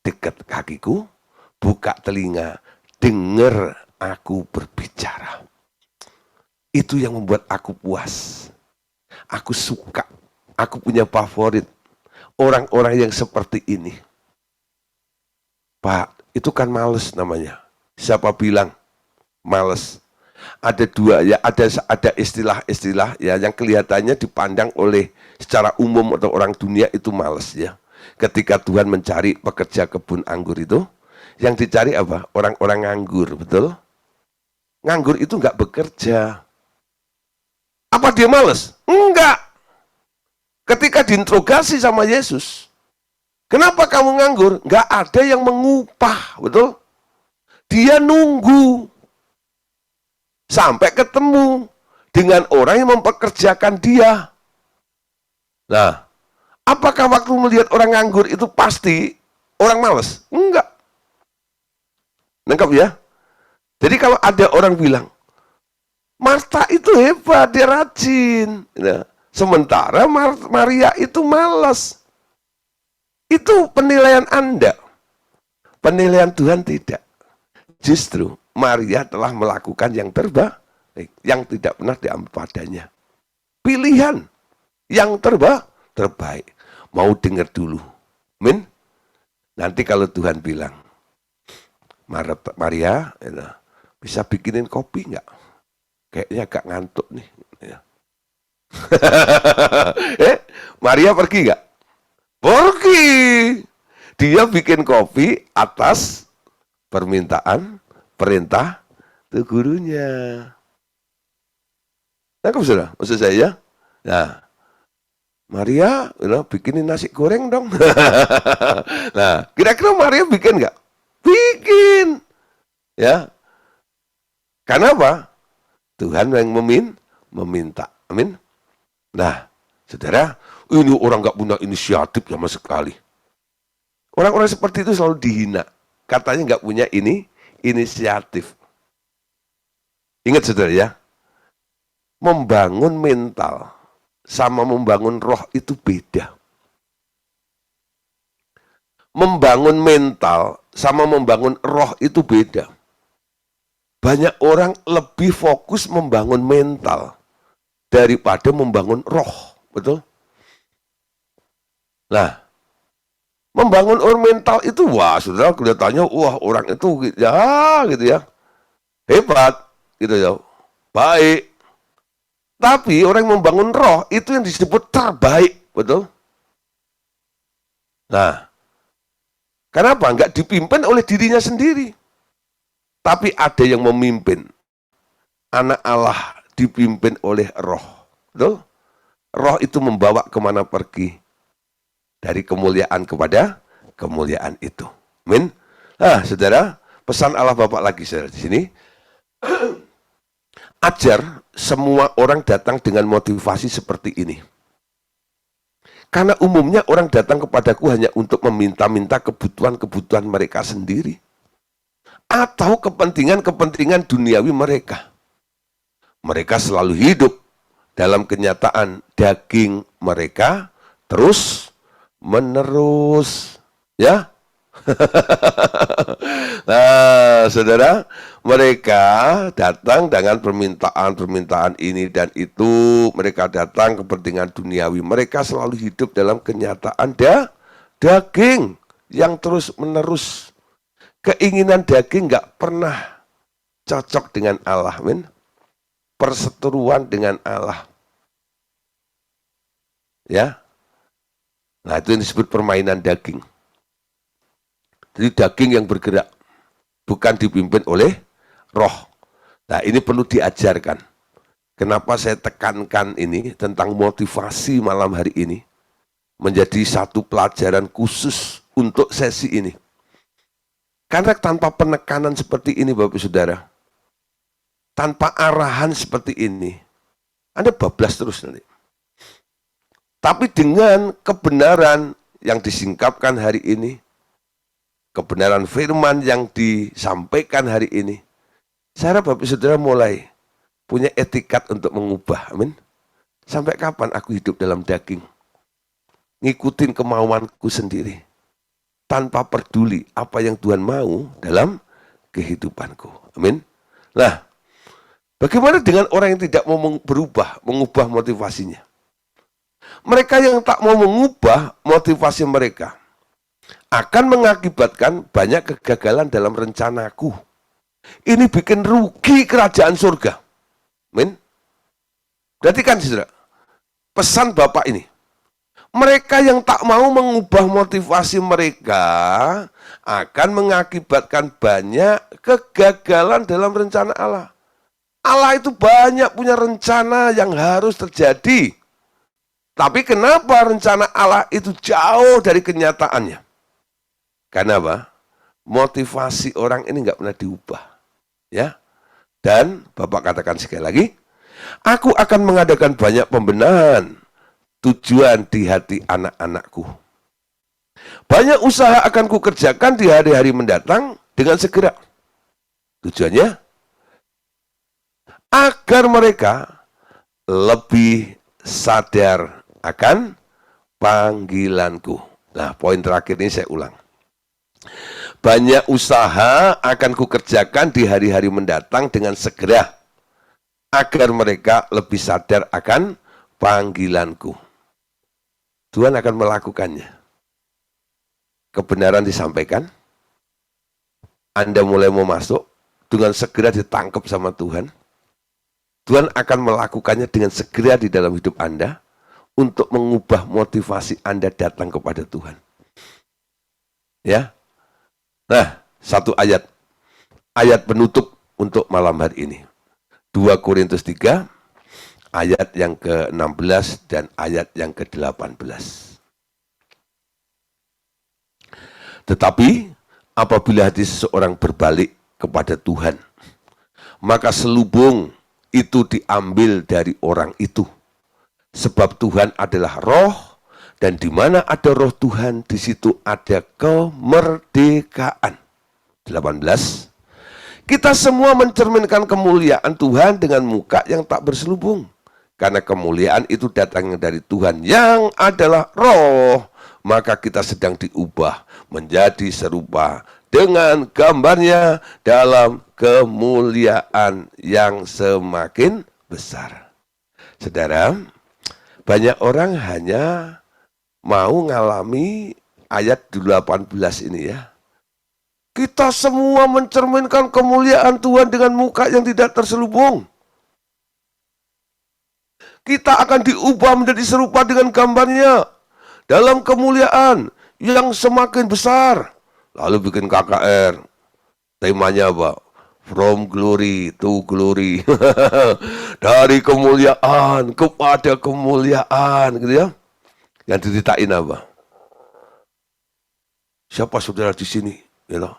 dekat kakiku, buka telinga, dengar aku berbicara. Itu yang membuat aku puas. Aku suka. Aku punya favorit. Orang-orang yang seperti ini. Pak, itu kan males namanya. Siapa bilang males? Ada dua ya, ada istilah-istilah ya yang kelihatannya dipandang oleh secara umum atau orang dunia itu males ya. Ketika Tuhan mencari pekerja kebun anggur itu, yang dicari apa? Orang-orang nganggur, betul? Nganggur itu nggak bekerja. Apa dia males? Enggak. Ketika diinterogasi sama Yesus, kenapa kamu nganggur? Nggak ada yang mengupah, betul? Dia nunggu sampai ketemu dengan orang yang mempekerjakan dia. Nah, apakah waktu melihat orang nganggur itu pasti orang malas? Enggak. Nangkap ya? Jadi kalau ada orang bilang, Marta itu hebat, dia rajin. Nah, sementara Maria itu malas. Itu penilaian Anda. Penilaian Tuhan tidak. Justru Maria telah melakukan yang terbaik, yang tidak pernah diambil padanya. Pilihan yang terbaik. Mau dengar dulu. Amin. Nanti kalau Tuhan bilang, Maria, bisa bikinin kopi nggak? Kayaknya agak ngantuk nih. Maria pergi nggak? Pergi. Dia bikin kopi atas perintah tuh gurunya. Nangkep sudah maksud saya? Nah, Maria, bikinin nasi goreng dong. Nah, kira-kira Maria bikin nggak? Bikin. Ya. Karena apa? Tuhan yang meminta. Amin. Nah, saudara, ini orang nggak punya inisiatif sama sekali. Orang-orang seperti itu selalu dihina. Katanya nggak punya inisiatif. Ingat saudara ya, membangun mental sama membangun roh itu beda. membangun mental sama membangun roh itu beda. Banyak orang lebih fokus membangun mental daripada membangun roh, betul? Nah, membangun orang mental itu, wah, saudara kelihatannya, wah, orang itu ya gitu ya, hebat gitu ya, baik. Tapi orang yang membangun roh itu yang disebut terbaik, betul? Nah, kenapa? Enggak dipimpin oleh dirinya sendiri, tapi ada yang memimpin. Anak Allah dipimpin oleh roh, betul? Roh itu membawa kemana pergi, dari kemuliaan kepada kemuliaan itu. Amin. Nah, saudara, pesan Allah Bapa lagi saudara di sini. Ajar semua orang datang dengan motivasi seperti ini. Karena umumnya orang datang kepadaku hanya untuk meminta-minta kebutuhan-kebutuhan mereka sendiri. Atau kepentingan-kepentingan duniawi mereka. Mereka selalu hidup dalam kenyataan daging mereka terus menerus, ya. Nah, saudara, mereka datang dengan permintaan-permintaan ini dan itu. Mereka datang kepentingan duniawi. Mereka selalu hidup dalam kenyataan daging yang terus menerus. Keinginan daging nggak pernah cocok dengan Allah, men. Perseteruan dengan Allah, ya. Nah, itu yang disebut permainan daging. Jadi daging yang bergerak, bukan dipimpin oleh roh. Nah, ini perlu diajarkan. Kenapa saya tekankan ini tentang motivasi malam hari ini menjadi satu pelajaran khusus untuk sesi ini. Karena tanpa penekanan seperti ini, Bapak Saudara, tanpa arahan seperti ini, Anda bablas terus nanti. Tapi dengan kebenaran yang disingkapkan hari ini, kebenaran firman yang disampaikan hari ini, saya harap Bapak Saudara mulai punya etikat untuk mengubah. Amin. Sampai kapan aku hidup dalam daging? Ngikutin kemauanku sendiri. Tanpa peduli apa yang Tuhan mau dalam kehidupanku. Amin. Nah, bagaimana dengan orang yang tidak mau mengubah motivasinya? Mereka yang tak mau mengubah motivasi mereka akan mengakibatkan banyak kegagalan dalam rencanaku. Ini bikin rugi kerajaan surga. Amin. Perhatikan saudara, pesan Bapak ini. Mereka yang tak mau mengubah motivasi mereka akan mengakibatkan banyak kegagalan dalam rencana Allah. Allah itu banyak punya rencana yang harus terjadi. Tapi kenapa rencana Allah itu jauh dari kenyataannya? Karena apa? Motivasi orang ini nggak pernah diubah. Ya. Dan Bapak katakan sekali lagi, aku akan mengadakan banyak pembenahan tujuan di hati anak-anakku. Banyak usaha akan kukerjakan di hari-hari mendatang dengan segera. Tujuannya agar mereka lebih sadar akan panggilanku. Nah, poin terakhir ini saya ulang. Banyak usaha akan kukerjakan di hari-hari mendatang dengan segera, agar mereka lebih sadar akan panggilanku. Tuhan akan melakukannya. Kebenaran disampaikan, Anda mulai mau masuk, dengan segera ditangkap sama Tuhan. Tuhan akan melakukannya dengan segera di dalam hidup Anda, untuk mengubah motivasi Anda datang kepada Tuhan. Ya. Nah, satu ayat penutup untuk malam hari ini. 2 Korintus 3, ayat yang ke-16 dan ayat yang ke-18. Tetapi, apabila hati seseorang berbalik kepada Tuhan, maka selubung itu diambil dari orang itu. Sebab Tuhan adalah roh, dan di mana ada roh Tuhan, di situ ada kemerdekaan. 18. Kita semua mencerminkan kemuliaan Tuhan dengan muka yang tak berselubung. Karena kemuliaan itu datangnya dari Tuhan yang adalah roh. maka kita sedang diubah menjadi serupa dengan gambarnya dalam kemuliaan yang semakin besar. Saudara, banyak orang hanya mau ngalami ayat 18 ini ya. Kita semua mencerminkan kemuliaan Tuhan dengan muka yang tidak terselubung. Kita akan diubah menjadi serupa dengan gambarnya dalam kemuliaan yang semakin besar. Lalu bikin KKR. Temanya apa? From glory to glory. Dari kemuliaan kepada kemuliaan, gitu ya. Yang diceritain apa? Siapa saudara di sini, ya loh,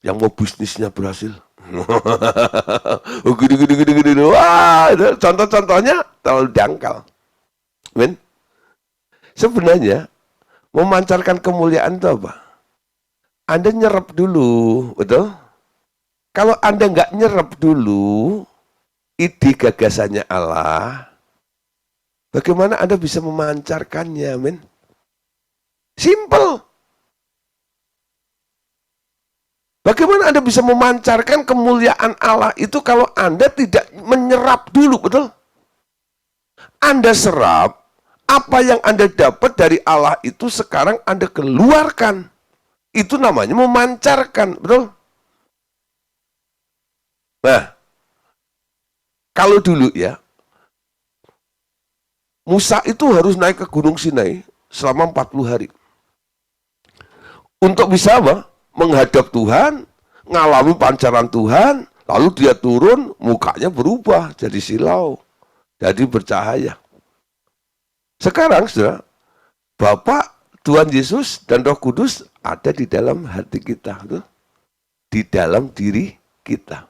yang mau bisnisnya berhasil? Gini. Wah, contoh-contohnya terlalu dangkal. Men, sebenarnya memancarkan kemuliaan itu apa? Anda nyerap dulu, betul? Kalau Anda nggak nyerap dulu ide gagasannya Allah, bagaimana Anda bisa memancarkannya, men? Simple. Bagaimana Anda bisa memancarkan kemuliaan Allah itu kalau Anda tidak menyerap dulu, betul? Anda serap, apa yang Anda dapat dari Allah itu sekarang Anda keluarkan. Itu namanya memancarkan, betul? Nah, kalau dulu ya, Musa itu harus naik ke Gunung Sinai selama 40 hari. Untuk bisa apa? Menghadap Tuhan, ngalami pancaran Tuhan, lalu dia turun, mukanya berubah jadi silau, jadi bercahaya. Sekarang, saudara, Bapa, Tuhan Yesus, dan Roh Kudus ada di dalam hati kita, di dalam diri kita.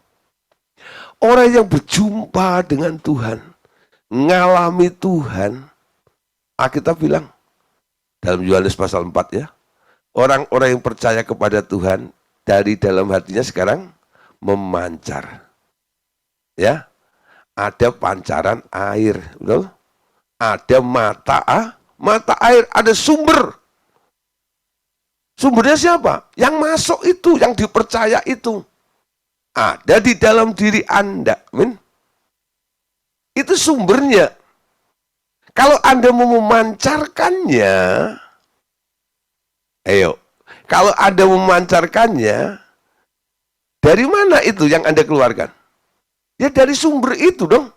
Orang yang berjumpa dengan Tuhan, ngalami Tuhan, Alkitab bilang, dalam Yohanes pasal 4 ya, orang-orang yang percaya kepada Tuhan dari dalam hatinya sekarang memancar. Ya. Ada pancaran air, betul? Ada mata air, ada sumber. Sumbernya siapa? Yang masuk itu, yang dipercaya itu. Ada di dalam diri Anda, men. Itu sumbernya. Kalau Anda mau memancarkannya, ayo, kalau Anda memancarkannya, dari mana itu yang Anda keluarkan? Ya dari sumber itu dong.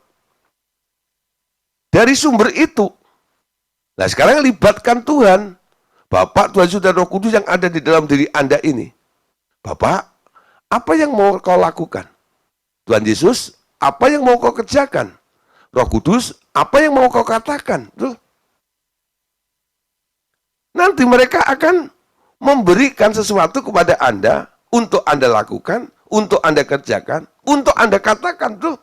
Dari sumber itu. Nah sekarang libatkan Tuhan. Bapak, Tuhan Yesus dan Roh Kudus yang ada di dalam diri Anda ini. Bapak, apa yang mau kau lakukan? Tuhan Yesus, apa yang mau kau kerjakan? Roh Kudus, apa yang mau kau katakan? Tuh. Nanti mereka akan memberikan sesuatu kepada Anda untuk Anda lakukan, untuk Anda kerjakan, untuk Anda katakan tuh.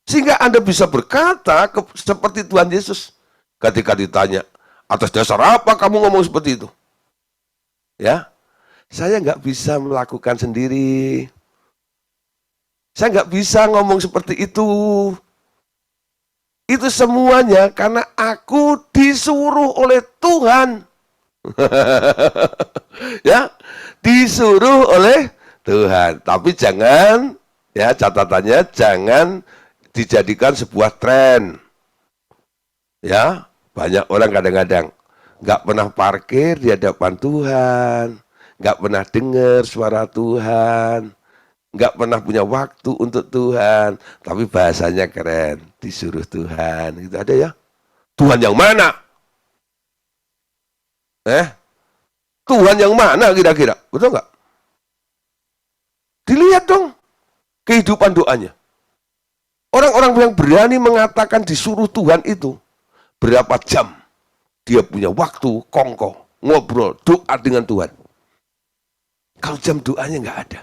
Sehingga Anda bisa berkata seperti Tuhan Yesus ketika ditanya, atas dasar apa kamu ngomong seperti itu? Ya, saya nggak bisa melakukan sendiri. Saya nggak bisa ngomong seperti itu. Itu semuanya karena aku disuruh oleh Tuhan. Ya, disuruh oleh Tuhan. Tapi jangan, ya catatannya jangan dijadikan sebuah tren. Ya, banyak orang kadang-kadang nggak pernah parkir di hadapan Tuhan, nggak pernah dengar suara Tuhan, nggak pernah punya waktu untuk Tuhan, tapi bahasanya keren, disuruh Tuhan. Itu ada ya. Tuhan yang mana? Tuhan yang mana kira-kira? Betul nggak? Dilihat dong kehidupan doanya. Orang-orang yang berani mengatakan disuruh Tuhan itu, berapa jam dia punya waktu kongko, ngobrol, doa dengan Tuhan. Kalau jam doanya nggak ada.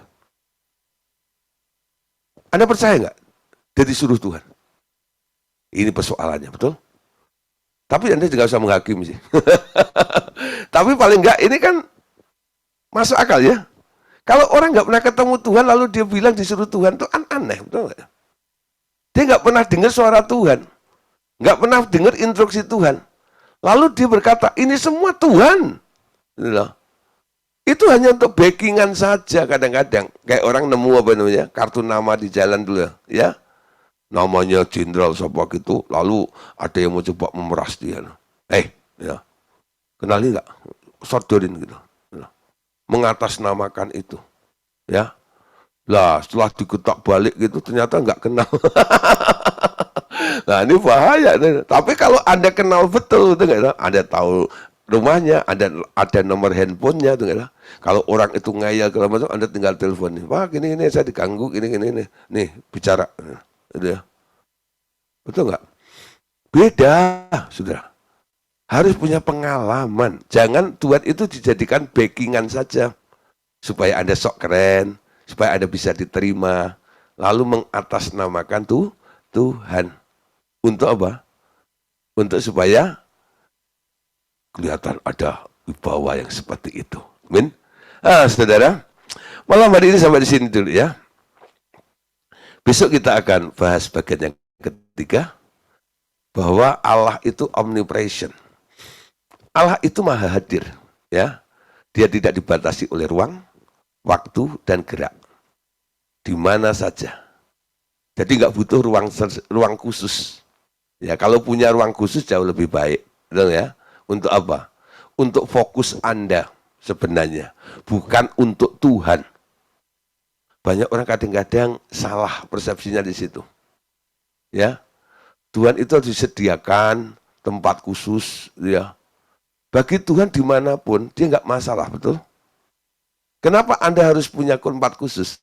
Anda percaya nggak? Dia disuruh Tuhan. Ini persoalannya, betul? Tapi Anda juga usah menghakimi sih. Tapi paling enggak ini kan masuk akal ya. Kalau orang nggak pernah ketemu Tuhan lalu dia bilang disuruh Tuhan itu aneh, betul nggak? Dia nggak pernah dengar suara Tuhan, nggak pernah dengar instruksi Tuhan. Lalu dia berkata, ini semua Tuhan. Gitu loh. Itu hanya untuk backingan saja kadang-kadang. Kayak orang nemu apa namanya, kartu nama di jalan dulu ya. Namanya Jenderal siapa gitu, lalu ada yang mau coba memeras dia. Ya, kenali nggak? Sodorin gitu. Mengatasnamakan itu. Ya. Lah, setelah diketok balik gitu ternyata nggak kenal. Nah, ini bahaya. Tapi kalau Anda kenal betul, itu nggak, Anda tahu rumahnya, ada nomor handphonenya, itu nggak. Kalau orang itu ngayal kalau masuk, Anda tinggal telepon nih. Wah, gini saya diganggu, gini. Nih, bicara. Gitu ya. Betul nggak? Beda, saudara. Harus punya pengalaman. Jangan Tuhan itu dijadikan backingan saja. Supaya Anda sok keren, supaya Anda bisa diterima. Lalu mengatasnamakan Tuhan. Untuk apa? Untuk supaya kelihatan ada wibawa yang seperti itu. Amin. Saudara, malam hari ini sampai di sini dulu ya. Besok kita akan bahas bagian yang ketiga, bahwa Allah itu omnipresent. Allah itu maha hadir, ya. Dia tidak dibatasi oleh ruang, waktu, dan gerak. Di mana saja. Jadi nggak butuh ruang khusus. Ya, kalau punya ruang khusus jauh lebih baik, betul ya? Untuk apa? Untuk fokus Anda sebenarnya, bukan untuk Tuhan. Banyak orang kadang-kadang salah persepsinya di situ. Ya, Tuhan itu harus disediakan tempat khusus, ya. Bagi Tuhan dimanapun dia nggak masalah, betul? Kenapa Anda harus punya tempat khusus?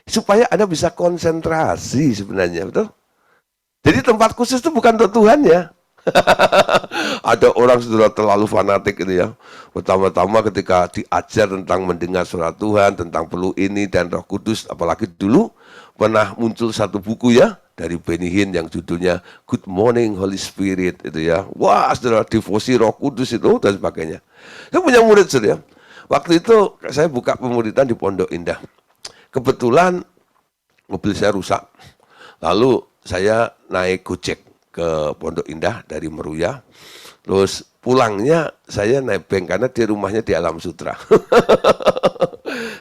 Supaya Anda bisa konsentrasi sebenarnya, betul? Jadi tempat khusus itu bukan untuk Tuhan ya. Ada orang sudah terlalu fanatik gitu ya. Pertama-tama ketika diajar tentang mendengar suara Tuhan, tentang perlu ini dan Roh Kudus, apalagi dulu pernah muncul satu buku ya dari Benny Hinn yang judulnya Good Morning Holy Spirit itu ya. Wah, saudara, devosi Roh Kudus itu dan sebagainya. Saya punya murid saudara. Waktu itu saya buka pemuridan di Pondok Indah. Kebetulan mobil saya rusak. Lalu saya naik Gojek ke Pondok Indah dari Meruya. Terus pulangnya saya nebeng karena di rumahnya di Alam Sutra.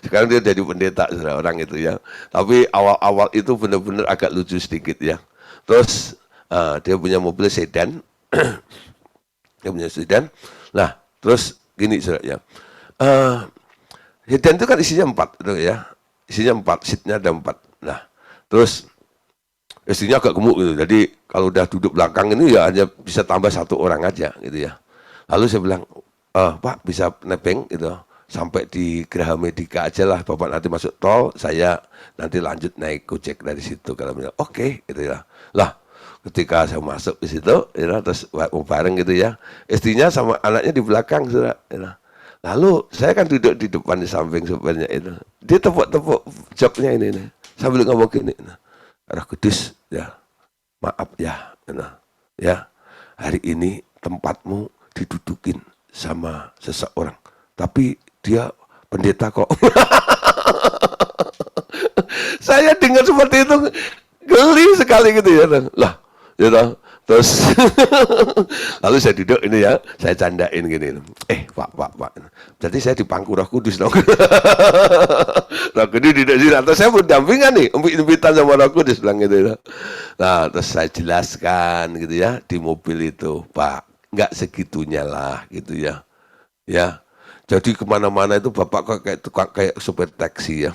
Sekarang dia jadi pendeta orang itu ya. Tapi awal-awal itu benar-benar agak lucu sedikit ya. Terus dia punya mobil sedan. Dia punya sedan. Nah, terus gini ya. Sedan itu kan isinya 4 gitu ya. Isinya 4, seatnya ada 4. Nah, terus istrinya agak gemuk gitu. Jadi kalau udah duduk belakang ini ya hanya bisa tambah 1 orang aja gitu ya. Lalu saya bilang, Pak bisa nebeng gitu. Sampai di Geraha Medika aja lah, Bapak nanti masuk tol, saya nanti lanjut naik Gojek dari situ. Kalau bilang, oke, gitu ya. Lah, ketika saya masuk di situ, ya, terus bareng gitu ya. Istrinya sama anaknya di belakang, sudah. Ya. Lalu saya kan duduk di depan di samping supirnya itu. Dia tepuk-tepuk joknya ini. Sambil ngomong gini, Roh Kudus, ya, maaf ya, ya, hari ini tempatmu didudukin sama seseorang, tapi dia pendeta kok. Saya dengar seperti itu, geli sekali gitu ya, lah, gitu. Terus lalu saya duduk ini ya, saya candain gini, Pak, berarti saya di pangku Roh Kudus dong. Roh Kudus duduk sini, atau saya berdampingan nih, impitan sama Roh Kudus bilang gitu ya. Nah, terus saya jelaskan gitu ya di mobil itu, Pak, nggak segitunya lah gitu ya, ya. Jadi kemana-mana itu Bapak kok kayak supir taksi ya.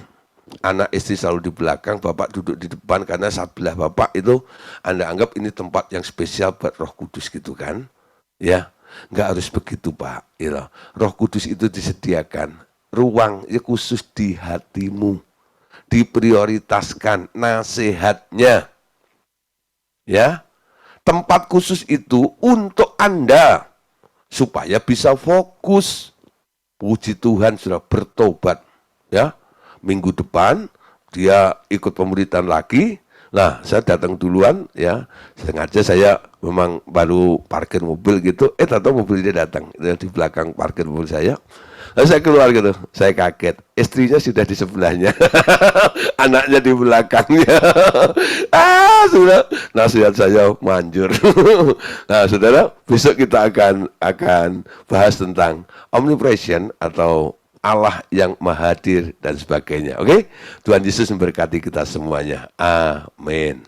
Anak istri selalu di belakang, Bapak duduk di depan karena sebelah Bapak itu Anda anggap ini tempat yang spesial buat Roh Kudus gitu kan, ya. Nggak harus begitu Pak, ya. Roh Kudus itu disediakan ruang ya, khusus di hatimu, diprioritaskan nasihatnya, ya. Tempat khusus itu untuk Anda supaya bisa fokus. Puji Tuhan sudah bertobat, ya. Minggu depan dia ikut pemuritan lagi. Nah, saya datang duluan ya. Sengaja saya memang baru parkir mobil gitu. Tahu mobil dia datang di belakang parkir mobil saya. Lalu saya keluar gitu. Saya kaget. Istrinya sudah di sebelahnya. Anaknya di belakangnya. Saudara, nasihat saya manjur. Nah, saudara, besok kita akan bahas tentang omnipresent atau Allah yang maha hadir dan sebagainya. Oke? Tuhan Yesus memberkati kita semuanya. Amin.